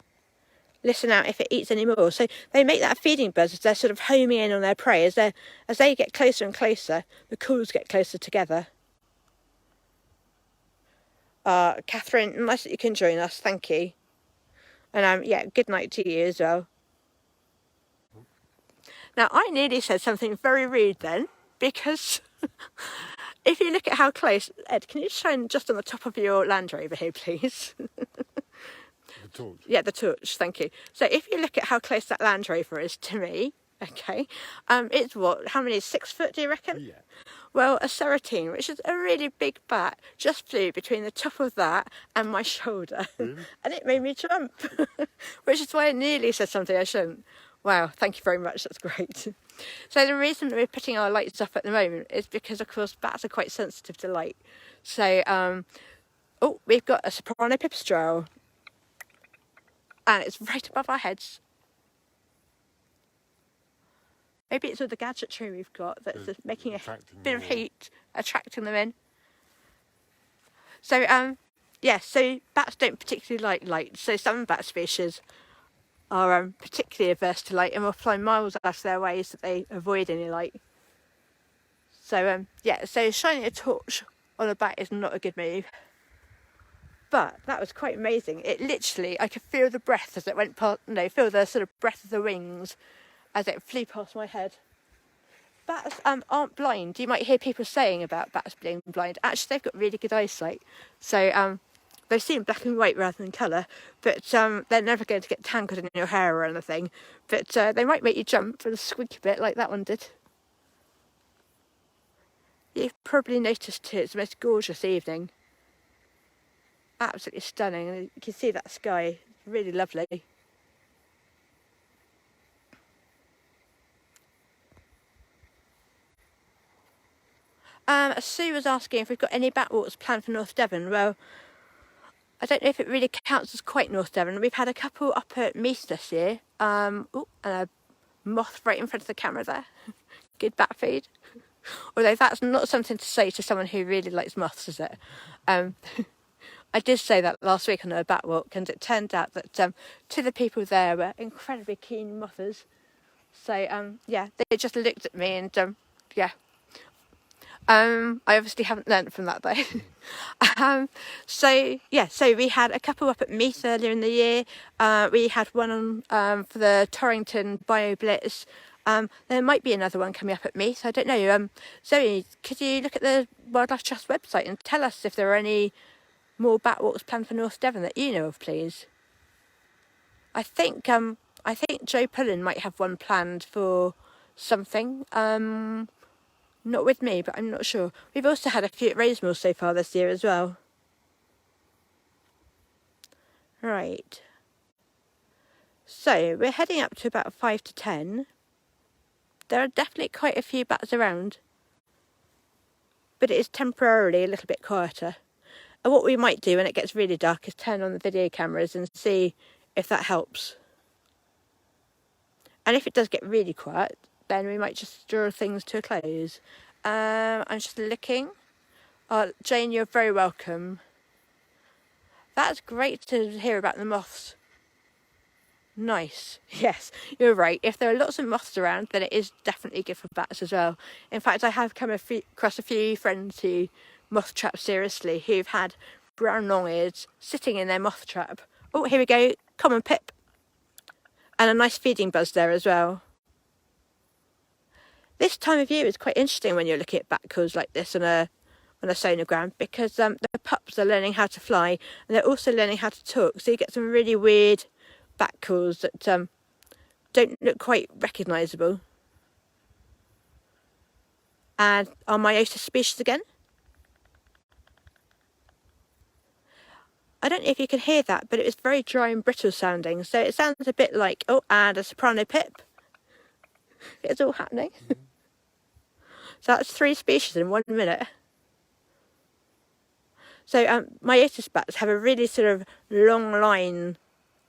listen out if it eats any more. So they make that feeding buzz as they're sort of homing in on their prey. As they get closer and closer, the calls get closer together. Catherine, nice that you can join us. Thank you. And yeah, good night to you as well. Now, I nearly said something very rude then, because if you look at how close... Ed, can you shine just on the top of your Land Rover here, please? The torch. Yeah, the torch, thank you. So if you look at how close that Land Rover is to me, okay, it's what, how many, 6 foot do you reckon? Yeah. Well, a Serratean, which is a really big bat, just flew between the top of that and my shoulder. Really? And it made me jump, which is why I nearly said something I shouldn't. Wow, thank you very much, that's great. So the reason we're putting our lights up at the moment is because, of course, bats are quite sensitive to light. So, oh, we've got a soprano pipistrelle, and it's right above our heads. Maybe it's with the gadgetry we've got that's just making a bit of heat, attracting them in. So, yeah, so bats don't particularly like light. So some bat species are particularly averse to light and will fly miles out of their way so that they avoid any light. So, yeah, so shining a torch on a bat is not a good move. But that was quite amazing. It literally, I could feel the breath as it went past, feel the sort of breath of the wings as it flew past my head. Bats aren't blind. You might hear people saying about bats being blind. Actually, they've got really good eyesight. So they see in black and white rather than colour. But they're never going to get tangled in your hair or anything. But they might make you jump for the squeaky bit like that one did. You've probably noticed too, it's the most gorgeous evening. Absolutely stunning. And you can see that sky. It's really lovely. Sue was asking if we've got any bat walks planned for North Devon. Well, I don't know if it really counts as quite North Devon. We've had a couple up at Meath this year. And a moth right in front of the camera there. Good bat feed. Although that's not something to say to someone who really likes moths, is it? I did say that last week on a bat walk, and it turned out that two of the people there were incredibly keen mothers. So, yeah, they just looked at me and, yeah. I obviously haven't learnt from that though. So we had a couple up at Meath earlier in the year. We had one on for the Torrington Bio Blitz. There might be another one coming up at Meath. I don't know. Zoe, could you look at the Wildlife Trust website and tell us if there are any more bat walks planned for North Devon that you know of, please? I think Joe Pullen might have one planned for something. Not with me, but I'm not sure. We've also had a few at Rosemore so far this year as well. Right. So, we're heading up to about 5 to 10. There are definitely quite a few bats around. But it is temporarily a little bit quieter. And what we might do when it gets really dark is turn on the video cameras and see if that helps. And if it does get really quiet, then we might just draw things to a close. I'm just looking. Jane, you're very welcome. That's great to hear about the moths. Nice. Yes, you're right. If there are lots of moths around, then it is definitely good for bats as well. In fact, I have come across a few friends who moth trap seriously, who've had brown long-ears sitting in their moth trap. Oh, here we go. Common pip. And a nice feeding buzz there as well. This time of year is quite interesting when you're looking at bat calls like this on a sonogram, because the pups are learning how to fly and they're also learning how to talk. So you get some really weird bat calls that don't look quite recognisable. And our myotis species again. I don't know if you can hear that, but it was very dry and brittle sounding. So it sounds a bit like, oh, and a soprano pip. It's all happening. So that's 3 species in 1 minute. So myotis bats have a really sort of long line,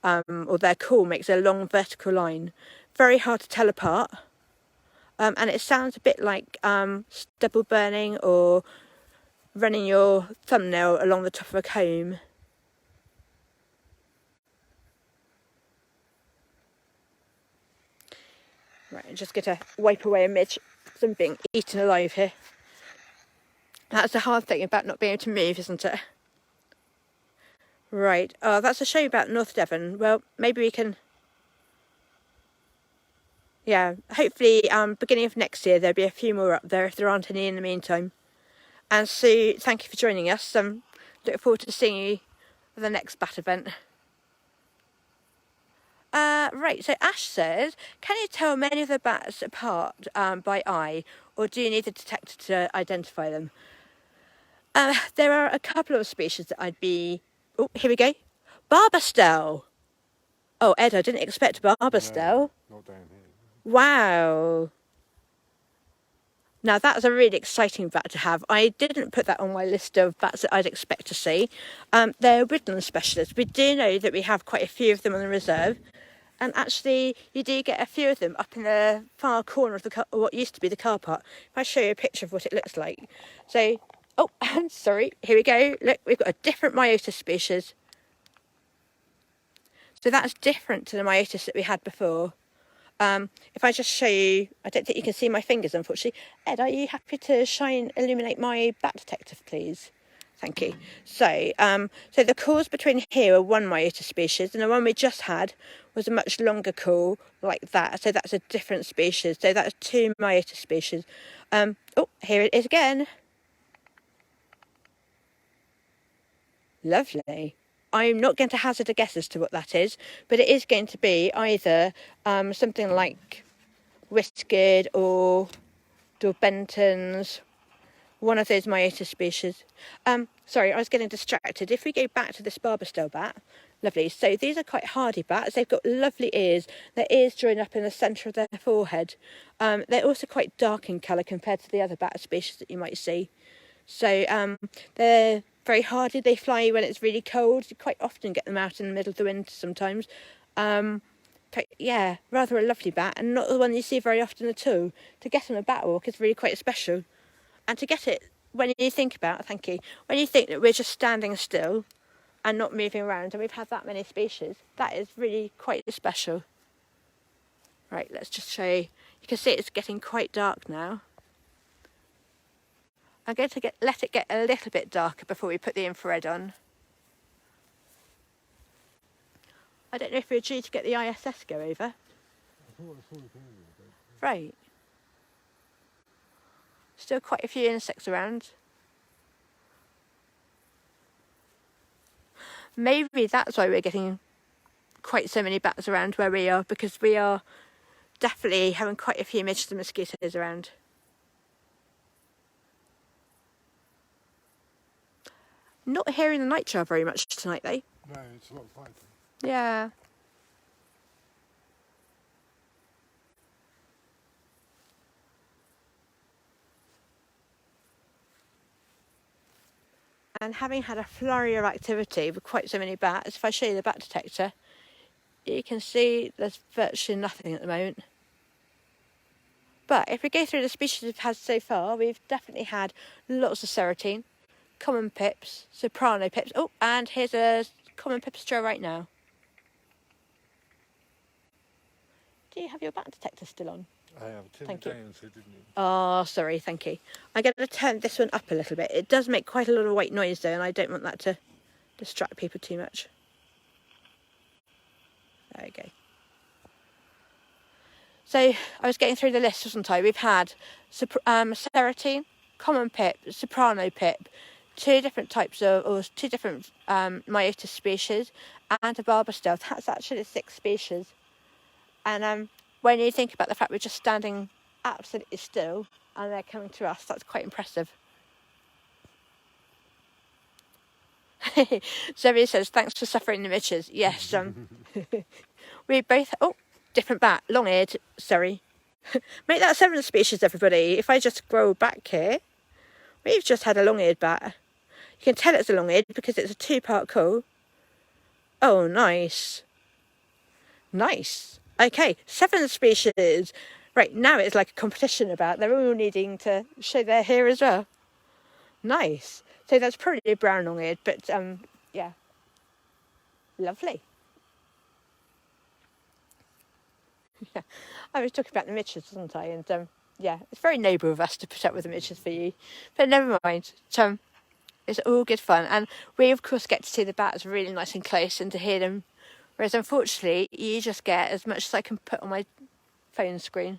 or their call makes a long vertical line. Very hard to tell apart. And it sounds a bit like stubble burning or running your thumbnail along the top of a comb. Right, I'm just going to wipe away a midge. I'm being eaten alive here. That's the hard thing about not being able to move, isn't it? Right, that's a show about North Devon. Well, maybe we can... Yeah, hopefully beginning of next year there'll be a few more up there if there aren't any in the meantime. And Sue, thank you for joining us. Look forward to seeing you at the next bat event. Right, so Ash says, can you tell many of the bats apart by eye, or do you need a detector to identify them? There are a couple of species that I'd be... Oh, here we go. Barbastelle. Oh, Ed, I didn't expect barber still. Not down here. Wow. Now that's a really exciting bat to have. I didn't put that on my list of bats that I'd expect to see. They're woodland specialists. We do know that we have quite a few of them on the reserve. And actually, you do get a few of them up in the far corner of what used to be the car park. If I show you a picture of what it looks like. So, oh, I'm sorry. Here we go. Look, we've got a different Myotis species. So that's different to the Myotis that we had before. If I just show you, I don't think you can see my fingers, unfortunately. Ed, are you happy to illuminate my bat detector, please? Thank you. So, so the calls between here are one Myotis species, and the one we just had was a much longer call like that. So that's a different species. So that's two Myotis species. Oh, here it is again. Lovely. I'm not going to hazard a guess as to what that is, but it is going to be either something like whiskered or Benton's, one of those Myotis species. Sorry, I was getting distracted. If we go back to this Barbastelle bat, lovely. So these are quite hardy bats. They've got lovely ears. Their ears join up in the centre of their forehead. They're also quite dark in colour compared to the other bat species that you might see. So they're very hardy. They fly when it's really cold. You quite often get them out in the middle of the winter sometimes. But yeah, rather a lovely bat, and not the one you see very often at all. To get on a bat walk is really quite special. And to get it, when you think about, thank you, when you think that we're just standing still and not moving around, and we've had that many species, that is really quite special. Right, let's just show you. You can see it's getting quite dark now. I'm going to let it get a little bit darker before we put the infrared on. I don't know if we're due to get the ISS go over. Right. Still quite a few insects around. Maybe that's why we're getting quite so many bats around where we are, because we are definitely having quite a few midges and mosquitoes around. Not hearing the nightjar very much tonight though. No, it's a lot quieter. Yeah. And having had a flurry of activity with quite so many bats, if I show you the bat detector, you can see there's virtually nothing at the moment. But if we go through the species we've had so far, we've definitely had lots of Serratean, common pips, soprano pips. Oh, and here's a common pipistrelle right now. Do you have your bat detector still on? I have. Thank you. Down, so didn't you? Oh, sorry, thank you. I'm going to turn this one up a little bit. It does make quite a lot of white noise though, and I don't want that to distract people too much. There we go. So I was getting through the list, wasn't I? We've had Serratean, common pip, soprano pip, two different types of, or two different Myotis species, and a Barbastelle. That's actually 6 species. And when you think about the fact we're just standing absolutely still and they're coming to us, that's quite impressive. Zoe says, thanks for suffering the midges. Yes, we both, oh, different bat, long-eared, sorry. Make that 7 species, everybody. If I just scroll back here, we've just had a long-eared bat. You can tell it's a long-eared because it's a 2-part call. Oh, nice. Nice. Okay, 7 species. Right, now it's like a competition about. They're all needing to show their hair as well. Nice. So that's probably a brown long-eared, but yeah. Lovely. Yeah, I was talking about the midges, wasn't I? And yeah, it's very noble of us to put up with the midges for you. But never mind. It's all good fun. And we, of course, get to see the bats really nice and close and to hear them. Whereas, unfortunately, you just get as much as I can put on my phone screen.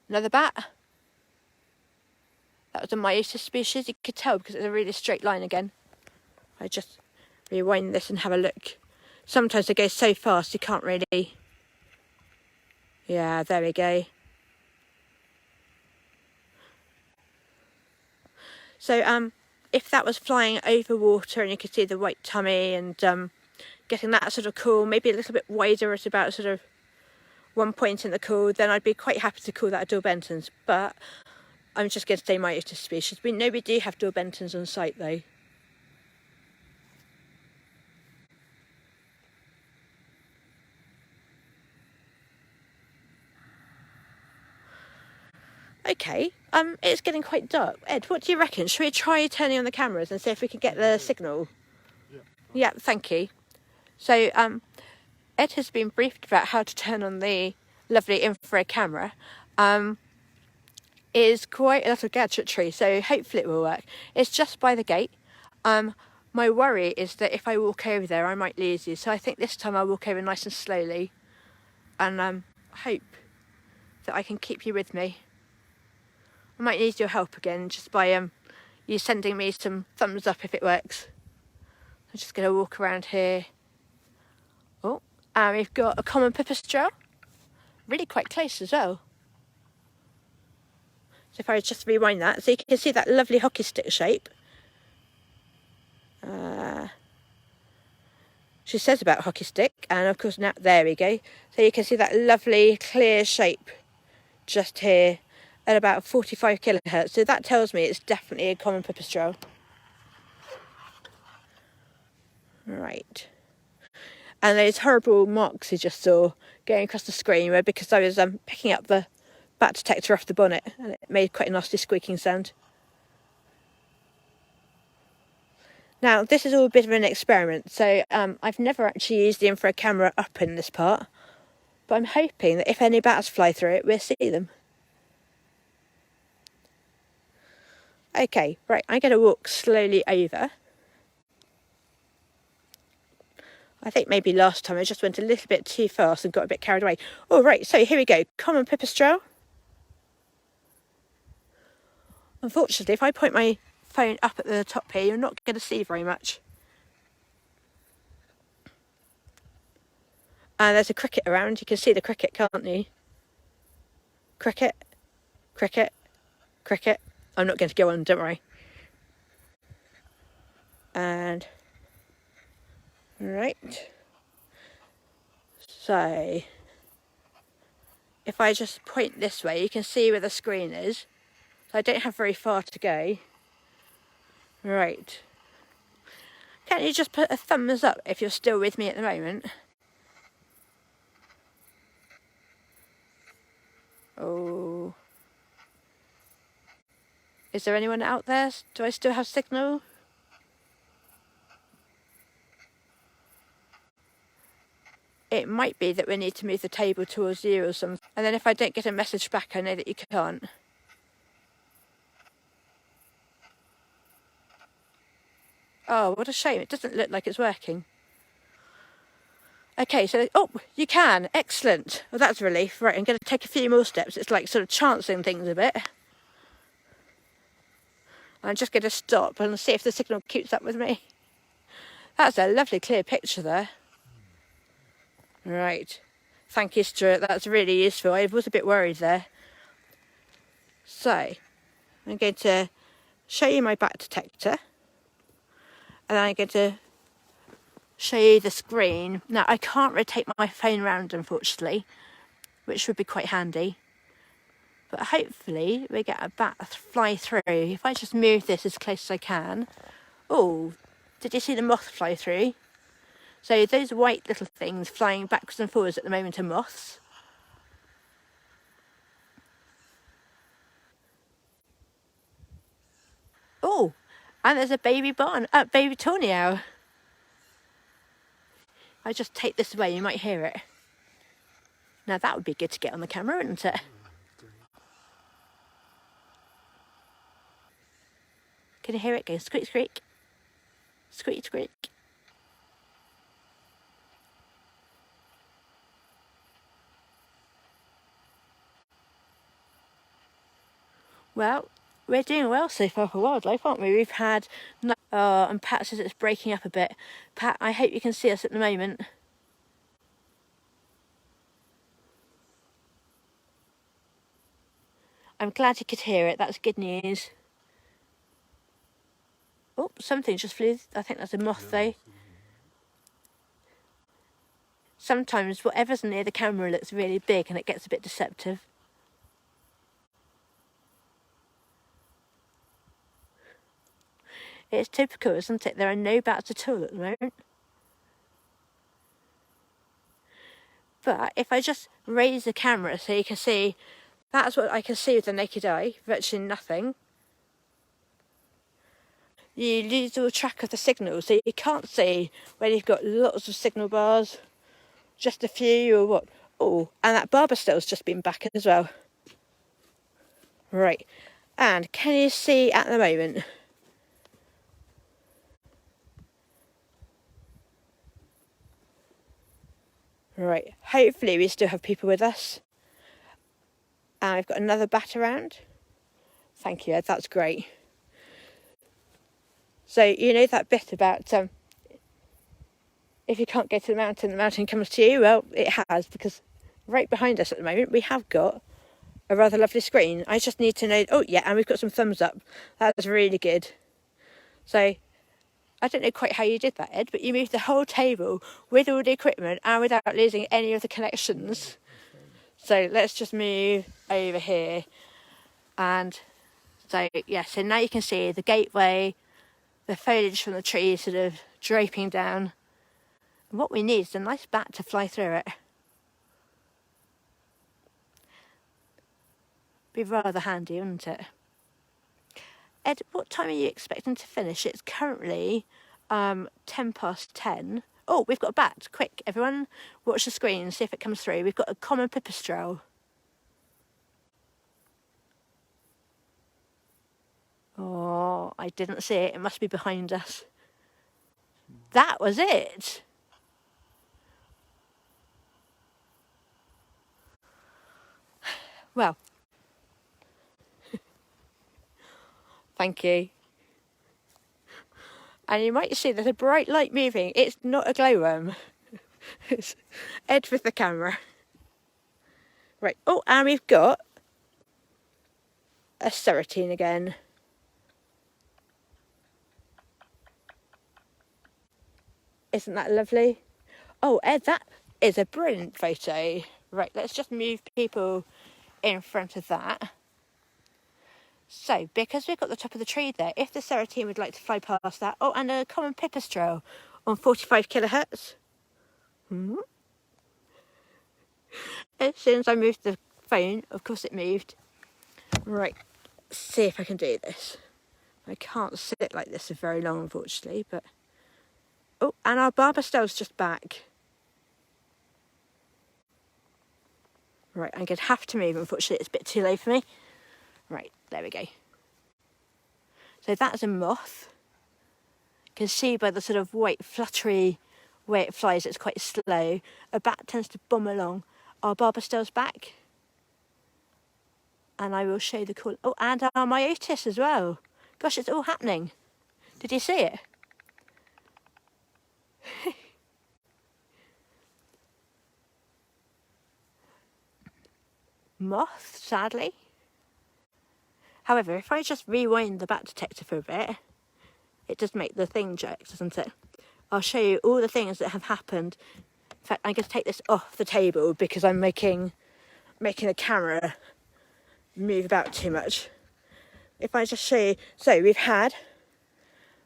Another bat. That was a Myotis species. You could tell because it's a really straight line again. I just rewind this and have a look. Sometimes they go so fast you can't really... Yeah, there we go. So if that was flying over water and you could see the white tummy and getting that sort of call, maybe a little bit wider at about sort of one point in the call, then I'd be quite happy to call that a Dor Bentons. But I'm just going to say my otis species. We know we do have Dor Bentons on site though. Okay, it's getting quite dark. Ed, what do you reckon? Should we try turning on the cameras and see if we can get the signal? Yeah, thank you. So, Ed has been briefed about how to turn on the lovely infrared camera. Is quite a lot of gadgetry, so hopefully it will work. It's just by the gate. My worry is that if I walk over there, I might lose you. So I think this time I'll walk over nice and slowly, and hope that I can keep you with me. I might need your help again, just by you sending me some thumbs up if it works. I'm just going to walk around here. Oh, and we've got a common pipistrelle, really quite close as well. So if I just rewind that, so you can see that lovely hockey stick shape. She says about hockey stick, and of course now, there we go. So you can see that lovely clear shape just here at about 45 kilohertz. So that tells me it's definitely a common pipistrelle. Right. And those horrible marks you just saw going across the screen were because I was picking up the bat detector off the bonnet, and it made quite a nasty squeaking sound. Now, this is all a bit of an experiment, so I've never actually used the infrared camera up in this part, but I'm hoping that if any bats fly through it, we'll see them. Okay, right, I'm going to walk slowly over. I think maybe last time I just went a little bit too fast and got a bit carried away. Oh, right, so here we go. Common pipistrelle. Unfortunately, if I point my phone up at the top here, you're not going to see very much. And there's a cricket around. You can see the cricket, can't you? Cricket, cricket, cricket. I'm not going to go on, don't worry. And right. So if I just point this way, you can see where the screen is. So I don't have very far to go. Right. Can't you just put a thumbs up if you're still with me at the moment? Oh. Is there anyone out there? Do I still have signal? It might be that we need to move the table towards you or something. And then if I don't get a message back, I know that you can't. Oh, what a shame. It doesn't look like it's working. Okay, so, oh, you can. Excellent. Well, that's a relief. Right, I'm going to take a few more steps. It's like sort of chancing things a bit. I'm just going to stop and see if the signal keeps up with me. That's a lovely clear picture there. Right. Thank you, Stuart. That's really useful. I was a bit worried there. So, I'm going to show you my bat detector. And I'm going to show you the screen. Now, I can't rotate my phone around, unfortunately, which would be quite handy. But hopefully we get a bat fly through. If I just move this as close as I can. Oh, did you see the moth fly through? So those white little things flying backwards and forwards at the moment are moths. Oh, and there's a baby baby tawny owl. I just take this away, you might hear it. Now that would be good to get on the camera, wouldn't it? Can you hear it go squeak, squeak? Squeak, squeak. Well, we're doing well so far for wildlife, aren't we? We've had... and Pat says it's breaking up a bit. Pat, I hope you can see us at the moment. I'm glad you could hear it. That's good news. Oh, something just flew. I think that's a moth though. Sometimes whatever's near the camera looks really big and it gets a bit deceptive. It's typical, isn't it? There are no bats at all at the moment. But if I just raise the camera so you can see, that's what I can see with the naked eye, virtually nothing. You lose all track of the signal, so you can't see where you've got lots of signal bars, just a few or what. Oh, and that barber still's just been back as well. Right, and can you see at the moment? Right, hopefully we still have people with us. And I've got another bat around. Thank you, Ed, that's great. So, you know that bit about if you can't go to the mountain comes to you? Well, it has, because right behind us at the moment we have got a rather lovely screen. I just need to know, oh yeah, and we've got some thumbs up. That's really good. So, I don't know quite how you did that, Ed, but you moved the whole table with all the equipment and without losing any of the connections. So let's just move over here. And so, yeah, so now you can see the gateway, the foliage from the trees sort of draping down. And what we need is a nice bat to fly through it. Be rather handy, wouldn't it? Ed, what time are you expecting to finish? It's currently 10:10. Oh, we've got a bat. Quick, everyone, watch the screen, see if it comes through. We've got a common pipistrelle. Oh, I didn't see it. It must be behind us. That was it. Well, thank you. And you might see there's a bright light moving. It's not a glowworm. It's Ed with the camera. Right. Oh, and we've got a Serratean again. Isn't that lovely? Oh, Ed, that is a brilliant photo. Right, let's just move people in front of that. So, because we've got the top of the tree there, if the Serratean would like to fly past that, oh, and a common pipistrelle on 45 kilohertz. As soon as I moved the phone, of course it moved. Right, see if I can do this. I can't sit like this for very long, unfortunately, but... Oh, and our barber stell's just back. Right, I'm going to have to move, unfortunately, it's a bit too low for me. Right, there we go. So that's a moth. You can see by the sort of white, fluttery way it flies, it's quite slow. A bat tends to bomb along. Our barber stell's back. And I will show the call. Oh, and our myotis as well. Gosh, it's all happening. Did you see it? Moth, sadly. However, if I just rewind the bat detector for a bit, it does make the thing jerk, doesn't it? I'll show you all the things that have happened. In fact, I'm going to take this off the table because I'm making the camera move about too much. If I just show you, so we've had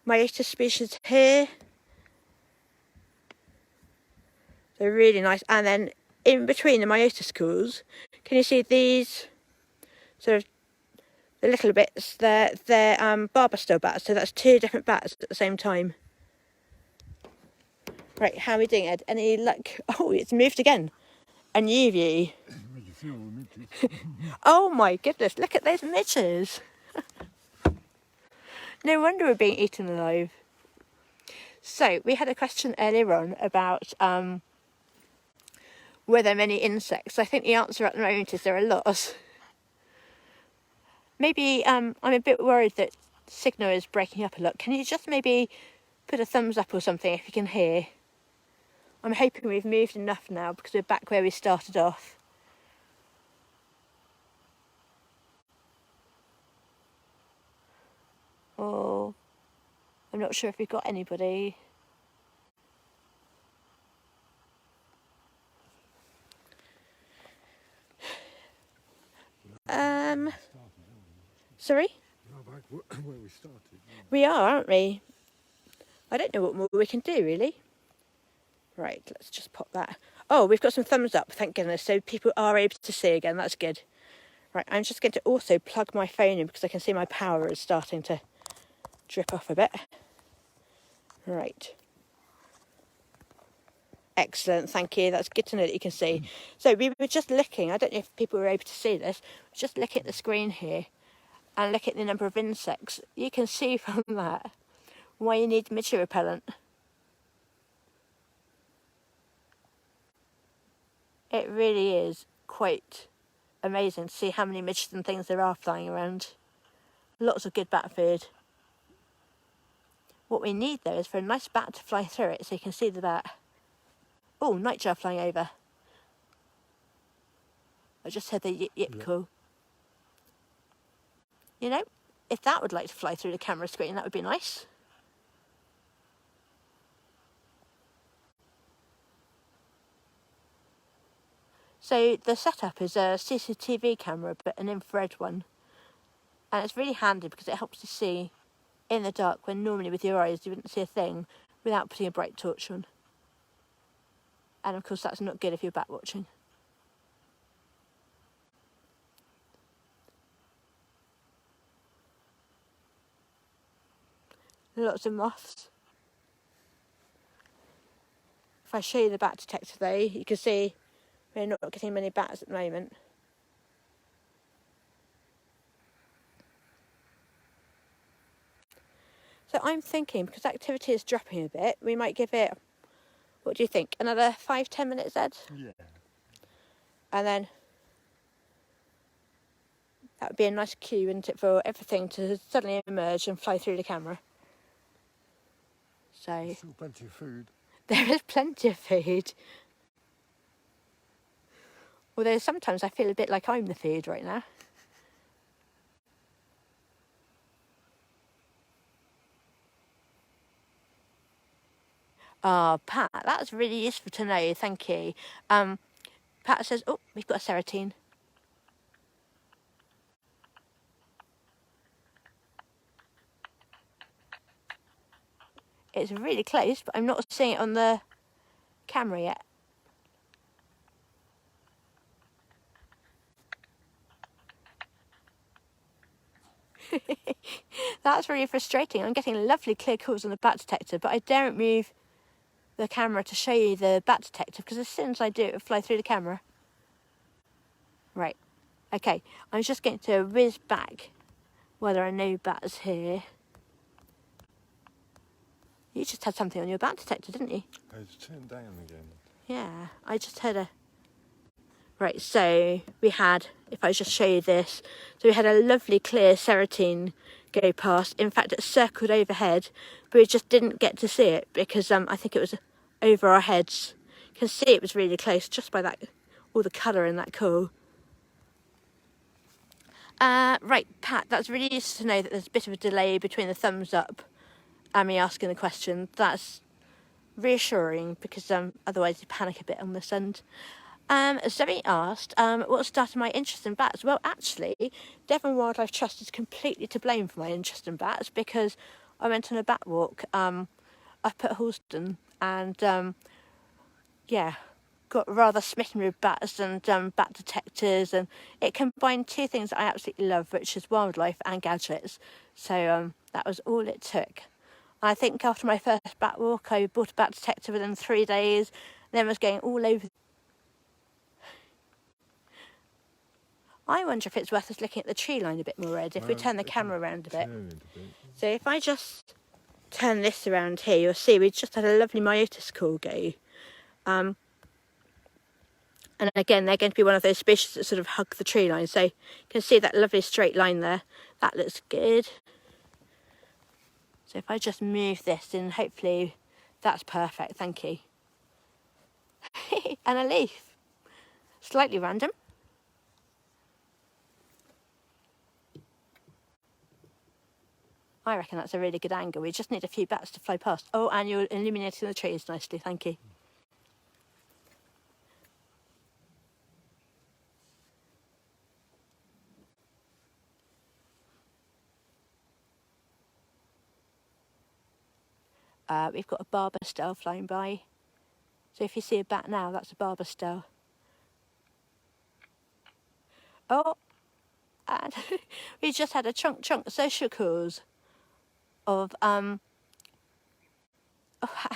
myotis species here. They're really nice. And then in between the myotis calls, can you see these sort of the little bits? They're barber stell bats, so that's two different bats at the same time. Right, how are we doing, Ed? Any luck? Oh, it's moved again. A new view. Oh my goodness, look at those midges. No wonder we're being eaten alive. So, we had a question earlier on about were there many insects? I think the answer at the moment is there are lots. Maybe I'm a bit worried that signal is breaking up a lot. Can you just maybe put a thumbs up or something if you can hear? I'm hoping we've moved enough now because we're back where we started off. Oh, I'm not sure if we've got anybody. Sorry? Where we started. We are, aren't we? I don't know what more we can do, really. Right, let's just pop that. Oh, we've got some thumbs up, thank goodness, so people are able to see again. That's good. Right, I'm just going to also plug my phone in because I can see my power is starting to drip off a bit. Right. Excellent, thank you. That's good to know that you can see. So we were just looking, I don't know if people were able to see this, just look at the screen here and look at the number of insects. You can see from that why you need midge repellent. It really is quite amazing to see how many midges and things there are flying around. Lots of good bat food. What we need though is for a nice bat to fly through it so you can see the bat. Oh, nightjar flying over. I just heard the yip yip call. You know, if that would like to fly through the camera screen, that would be nice. So the setup is a CCTV camera, but an infrared one. And it's really handy because it helps you see in the dark when normally with your eyes you wouldn't see a thing without putting a bright torch on. And of course that's not good if you're bat watching. Lots of moths. If I show you the bat detector though, you can see we're not getting many bats at the moment. So I'm thinking, because activity is dropping a bit, we might give it, what do you think, another 5-10 minutes, Ed? Yeah. And then that would be a nice cue, wouldn't it, for everything to suddenly emerge and fly through the camera. So Still plenty of food. there is plenty of food. Although sometimes I feel a bit like I'm the food right now. Ah, Pat, that's really useful to know, thank you. Pat says, oh, we've got a Serratean. It's really close, but I'm not seeing it on the camera yet. That's really frustrating. I'm getting lovely clear calls on the bat detector, but I daren't move the camera to show you the bat detector because as soon as I do, it will fly through the camera. Right. Okay. I'm just going to whiz back while there are no bats here. You just had something on your bat detector, didn't you? It's turned down again. Yeah. I just heard a... Right, so we had, if I just show you this, so we had a lovely clear Serratean go past. In fact, it circled overhead, but we just didn't get to see it because I think it was over our heads. You can see it was really close just by that, all the colour in that call. Right, Pat, that's really useful to know that there's a bit of a delay between the thumbs up and me asking the question. That's reassuring because otherwise you panic a bit on this end. Zoe asked, what started my interest in bats? Well, actually, Devon Wildlife Trust is completely to blame for my interest in bats because I went on a bat walk up at Horseshoe and, yeah, got rather smitten with bats and bat detectors, and it combined two things that I absolutely love, which is wildlife and gadgets. So that was all it took. I think after my first bat walk, I bought a bat detector within 3 days, then was going all over. I wonder if it's worth us looking at the tree line a bit more, Ed, if we turn the camera around a bit. So if I just turn this around here, you'll see we just had a lovely myotis call go. And again, they're going to be one of those species that sort of hug the tree line. So you can see that lovely straight line there. That looks good. So if I just move this in, hopefully that's perfect. Thank you. And a leaf. Slightly random. I reckon that's a really good angle. We just need a few bats to fly past. Oh, and you're illuminating the trees nicely. Thank you. We've got a barber style flying by. So if you see a bat now, that's a barber style. Oh, and we just had a chunk social calls of oh,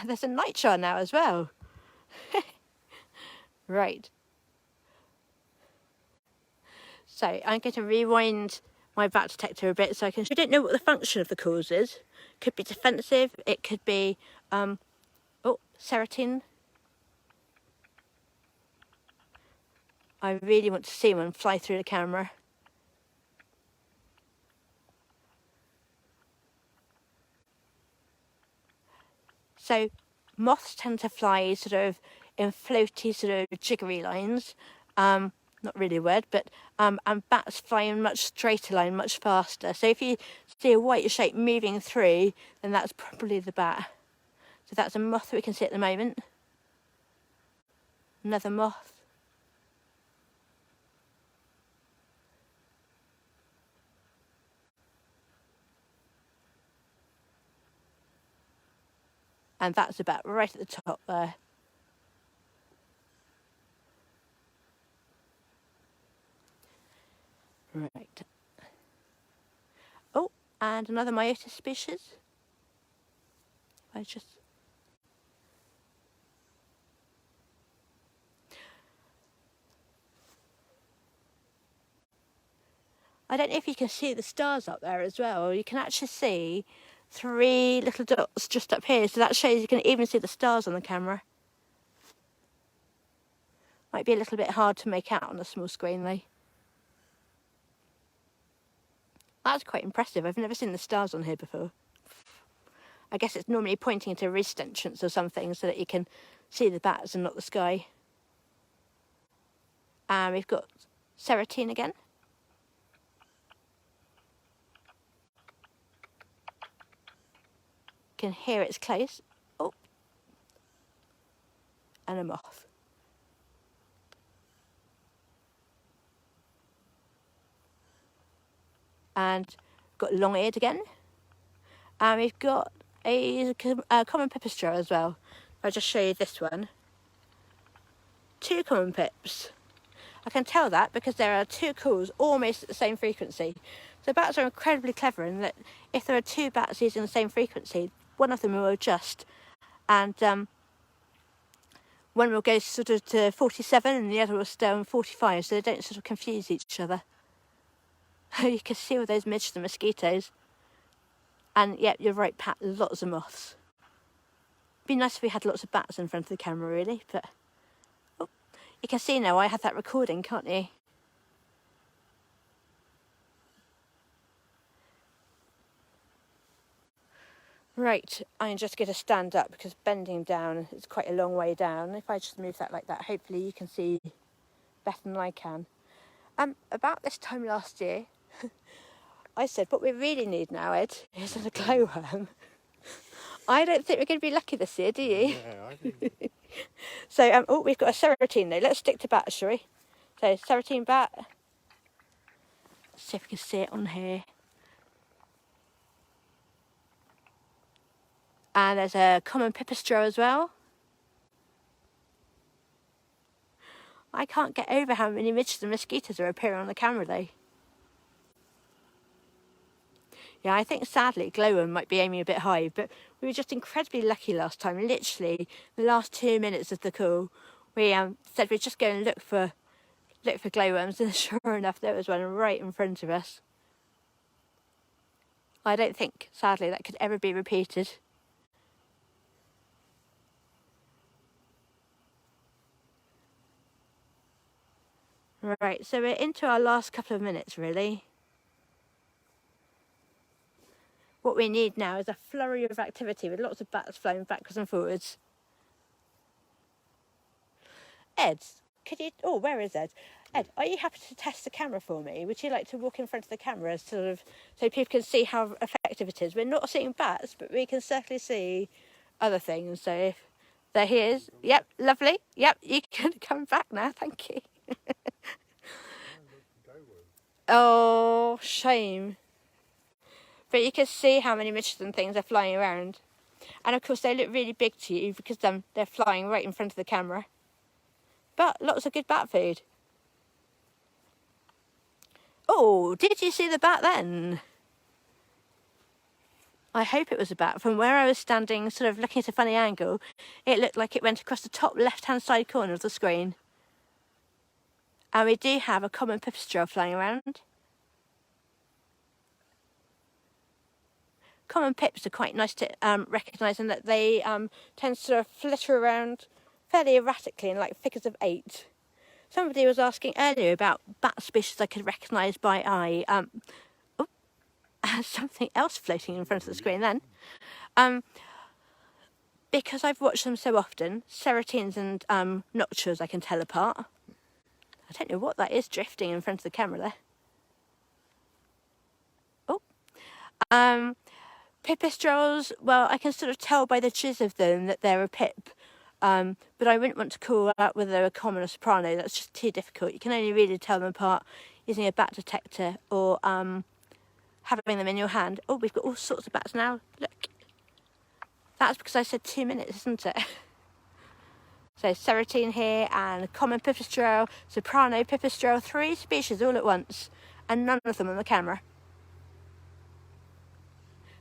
there's a nightjar now as well. Right. So I'm going to rewind my bat detector a bit so I can. We don't know what the function of the calls is. Could be defensive. It could be oh, Serratean. I really want to see one fly through the camera. So moths tend to fly sort of in floaty, sort of jiggery lines. Not really a word, but and bats fly in much straighter line, much faster. So if you see a white shape moving through, then that's probably the bat. So that's a moth that we can see at the moment. Another moth. And that's a bat right at the top there. Right. Oh, and another Myotis species. I don't know if you can see the stars up there as well. You can actually see 3 little dots just up here. So that shows you can even see the stars on the camera. Might be a little bit hard to make out on a small screen though. That's quite impressive. I've never seen the stars on here before. I guess it's normally pointing to a roost entrance or something so that you can see the bats and not the sky. And we've got Serratean again. You can hear it's close. Oh. And a moth. And got long-eared again. And we've got a common pipistrelle as well. I'll just show you this one. 2 common pips. I can tell that because there are 2 calls almost at the same frequency. So bats are incredibly clever in that if there are 2 bats using the same frequency, one of them will adjust, and one will go sort of to 47 and the other will stay on 45, so they don't sort of confuse each other. You can see all those midges and mosquitoes. And yep, you're right, Pat, lots of moths. Be nice if we had lots of bats in front of the camera, really, but oh, you can see now I have that recording, can't you? Right, I'm just going to stand up because bending down is quite a long way down. If I just move that like that, hopefully you can see better than I can. About this time last year, I said, what we really need now, Ed, is a glowworm. I don't think we're going to be lucky this year, do you? Yeah, I think. So, oh, we've got a Serratean though. Let's stick to bats, shall we? So, Serratean bat. Let's see if we can see it on here. And there's a common pipistrelle as well. I can't get over how many midges and mosquitoes are appearing on the camera though. Yeah, I think sadly glowworm might be aiming a bit high, but we were just incredibly lucky last time. Literally, the last 2 minutes of the call, we said we'd just go and look for glowworms, and sure enough, there was one right in front of us. I don't think, sadly, that could ever be repeated. Right, so we're into our last couple of minutes, really. What we need now is a flurry of activity with lots of bats flying backwards and forwards. Ed, could you... Oh, where is Ed? Ed, are you happy to test the camera for me? Would you like to walk in front of the camera sort of so people can see how effective activities. We're not seeing bats, but we can certainly see other things. So if there he is. Yep, lovely. Yep, you can come back now. Thank you. Oh, shame. But you can see how many Michelin things are flying around. And of course they look really big to you because they're flying right in front of the camera. But lots of good bat food. Oh, did you see the bat then? I hope it was a bat. From where I was standing, sort of looking at a funny angle, it looked like it went across the top left-hand side corner of the screen. And we do have a common pipistrelle flying around. Common pips are quite nice to recognise in that they tend to sort of flitter around fairly erratically in like figures of 8. Somebody was asking earlier about bat species I could recognise by eye. Something else floating in front of the screen then. Because I've watched them so often, Serrateans and nocturnes I can tell apart. I don't know what that is drifting in front of the camera there. Oh. Pipistrelles, well, I can sort of tell by the jizz of them that they're a pip. But I wouldn't want to call out whether they're a common or soprano. That's just too difficult. You can only really tell them apart using a bat detector or having them in your hand. Oh, we've got all sorts of bats now. Look. That's because I said 2 minutes, isn't it? So Serratine here and common pipistrelle, soprano pipistrelle, 3 species all at once. And none of them on the camera.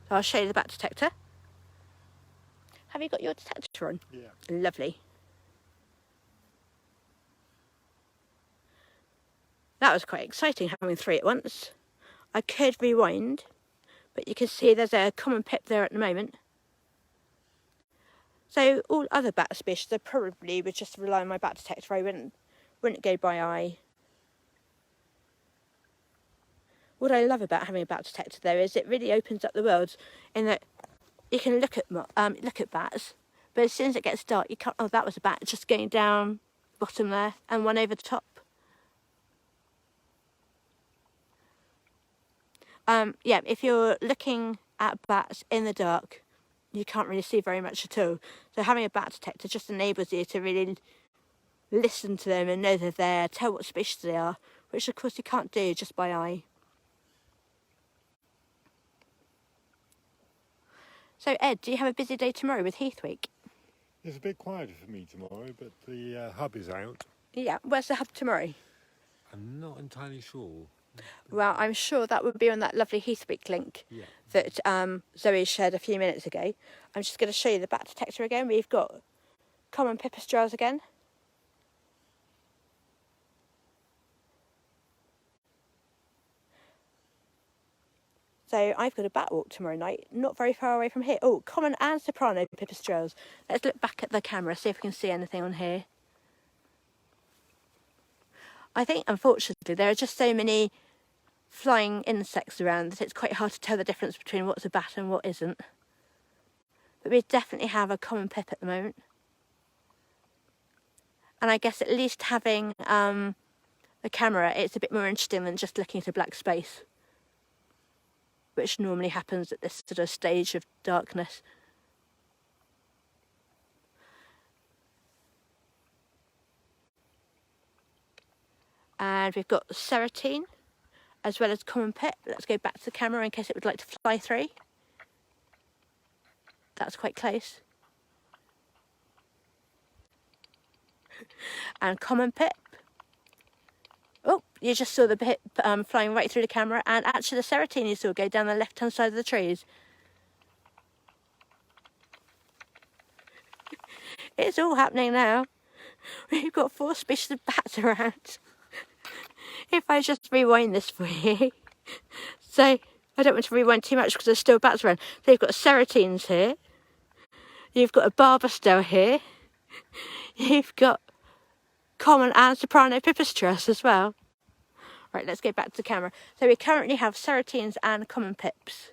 So I'll show you the bat detector. Have you got your detector on? Yeah. Lovely. That was quite exciting, having 3 at once. I could rewind, but you can see there's a common pip there at the moment. So all other bat species, I probably would just rely on my bat detector. I wouldn't go by eye. What I love about having a bat detector though is it really opens up the world in that you can look at bats, but as soon as it gets dark, you can't. Oh, that was a bat just going down bottom there, and one over the top. Yeah, if you're looking at bats in the dark, you can't really see very much at all. So having a bat detector just enables you to really listen to them and know they're there, tell what species they are, which of course you can't do just by eye. So Ed, do you have a busy day tomorrow with Heath Week? It's a bit quieter for me tomorrow, but the hub is out. Yeah, where's the hub tomorrow? I'm not entirely sure. Well, I'm sure that would be on that lovely Heath Week link that Zoe shared a few minutes ago. I'm just going to show you the bat detector again. We've got common pipistrelles again. So I've got a bat walk tomorrow night, not very far away from here. Oh, common and soprano pipistrelles. Let's look back at the camera, see if we can see anything on here. I think, unfortunately, there are just so many flying insects around that it's quite hard to tell the difference between what's a bat and what isn't. But we definitely have a common pip at the moment. And I guess at least having a camera, it's a bit more interesting than just looking at a black space, which normally happens at this sort of stage of darkness. And we've got Serratine, as well as common pip. Let's go back to the camera in case it would like to fly through. That's quite close. And common pip. Oh, you just saw the pip flying right through the camera, and actually the Serratine you saw go down the left-hand side of the trees. It's all happening now. We've got 4 species of bats around. If I just rewind this for you. So, I don't want to rewind too much because there's still bats around. So you've got Serratines here. You've got a Barbastelle here. You've got common and soprano pipistrelles as well. Right, let's go back to the camera. So we currently have Serratines and common pips.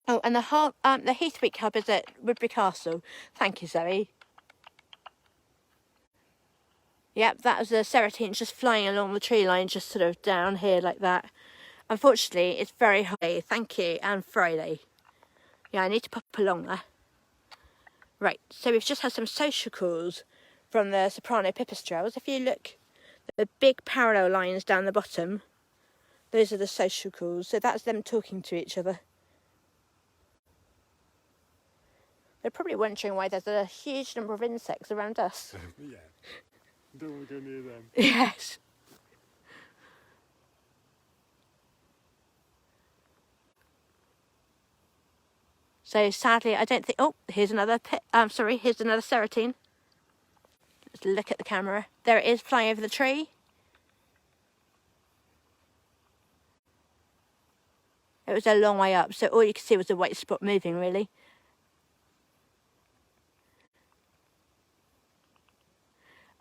Oh, and the Heath Week hub is at Woodbury Castle. Thank you, Zoe. Yep, that was a Serratine just flying along the tree line, just sort of down here like that. Unfortunately, it's very high. Thank you. And Friday. Yeah, I need to pop along there. Right, so we've just had some social calls from the soprano pipistrelles. If you look, the big parallel lines down the bottom, those are the social calls. So that's them talking to each other. They're probably wondering why there's a huge number of insects around us. Yeah, don't want to go near them. Yes. So sadly, I don't think. Oh, here's another. Here's another Serratean. Let's look at the camera. There it is, flying over the tree. It was a long way up, so all you could see was a white spot moving, really.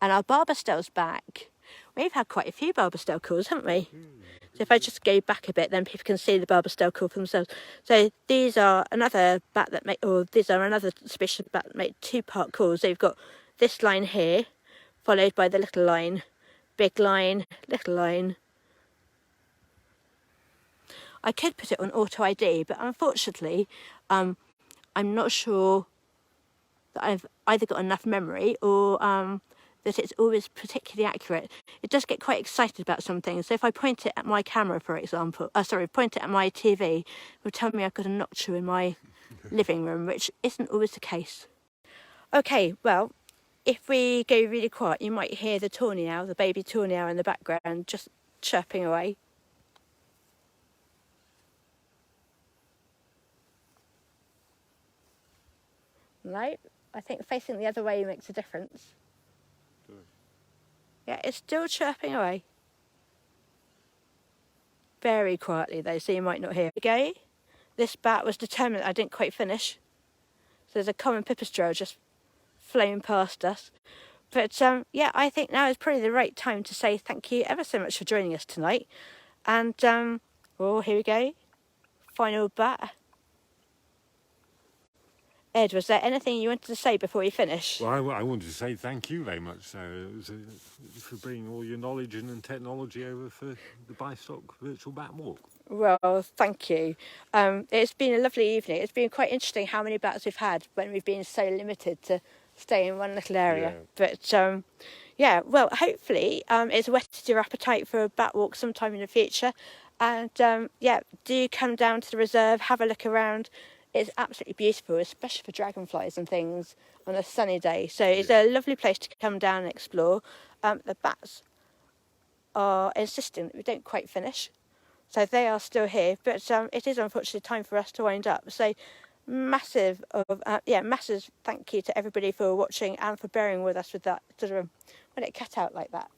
And our Barberstell's back. We've had quite a few Barberstell calls, haven't we? So if I just go back a bit, then people can see the Barberstell call for themselves. So these are another bat that these are another species of bat that make two-part calls. So you've got this line here, followed by the little line, big line, little line. I could put it on auto ID, but unfortunately, I'm not sure that I've either got enough memory or that it's always particularly accurate. It does get quite excited about some things. So if I point it at my camera, for example, point it at my TV, it will tell me I've got a noctu in my living room, which isn't always the case. Okay, well, if we go really quiet, you might hear the tawny owl, the baby tawny owl in the background, just chirping away. No, I think facing the other way makes a difference. Yeah, it's still chirping away. Very quietly though, so you might not hear it. Okay, this bat was determined I didn't quite finish. So there's a common pipistrelle just flown past us. But yeah, I think now is probably the right time to say thank you ever so much for joining us tonight. And, oh, here we go. Final bat. Ed, was there anything you wanted to say before we finish? Well, I wanted to say thank you very much, Sarah, for bringing all your knowledge and technology over for the Bystock Virtual Bat Walk. Well, thank you. It's been a lovely evening. It's been quite interesting how many bats we've had when we've been so limited to stay in one little area. Yeah. But yeah, well, hopefully it's whetted your appetite for a bat walk sometime in the future. And yeah, do come down to the reserve, have a look around. It's absolutely beautiful, especially for dragonflies and things on a sunny day. So it's a lovely place to come down and explore. The bats are insisting that we don't quite finish. So they are still here, but it is unfortunately time for us to wind up. So massive thank you to everybody for watching and for bearing with us with that sort of when it cut out like that.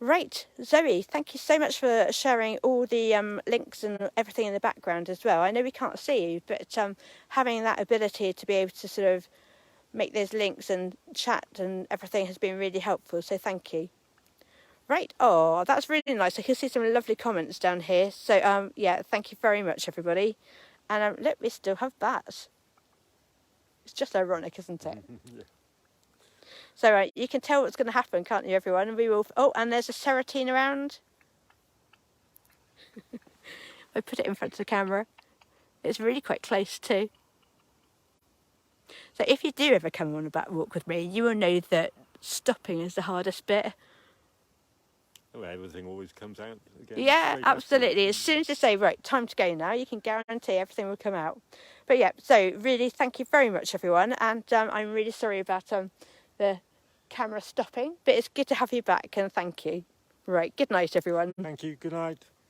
Right, Zoe, thank you so much for sharing all the links and everything in the background as well. I know we can't see you, but having that ability to be able to sort of make those links and chat and everything has been really helpful, so thank you. Right, oh, that's really nice. I can see some lovely comments down here. So, yeah, thank you very much, everybody. And look, we still have bats. It's just ironic, isn't it? Yeah. So, right, you can tell what's going to happen, can't you, everyone? And we will. Oh, and there's a Serratean around. I put it in front of the camera. It's really quite close too. So, if you do ever come on a bat walk with me, you will know that stopping is the hardest bit. Oh, everything always comes out again. Yeah, absolutely. As soon as you say, right, time to go now, you can guarantee everything will come out. But yeah, so really thank you very much, everyone. And I'm really sorry about the camera stopping, but it's good to have you back and thank you. Right, good night, everyone. Thank you, good night.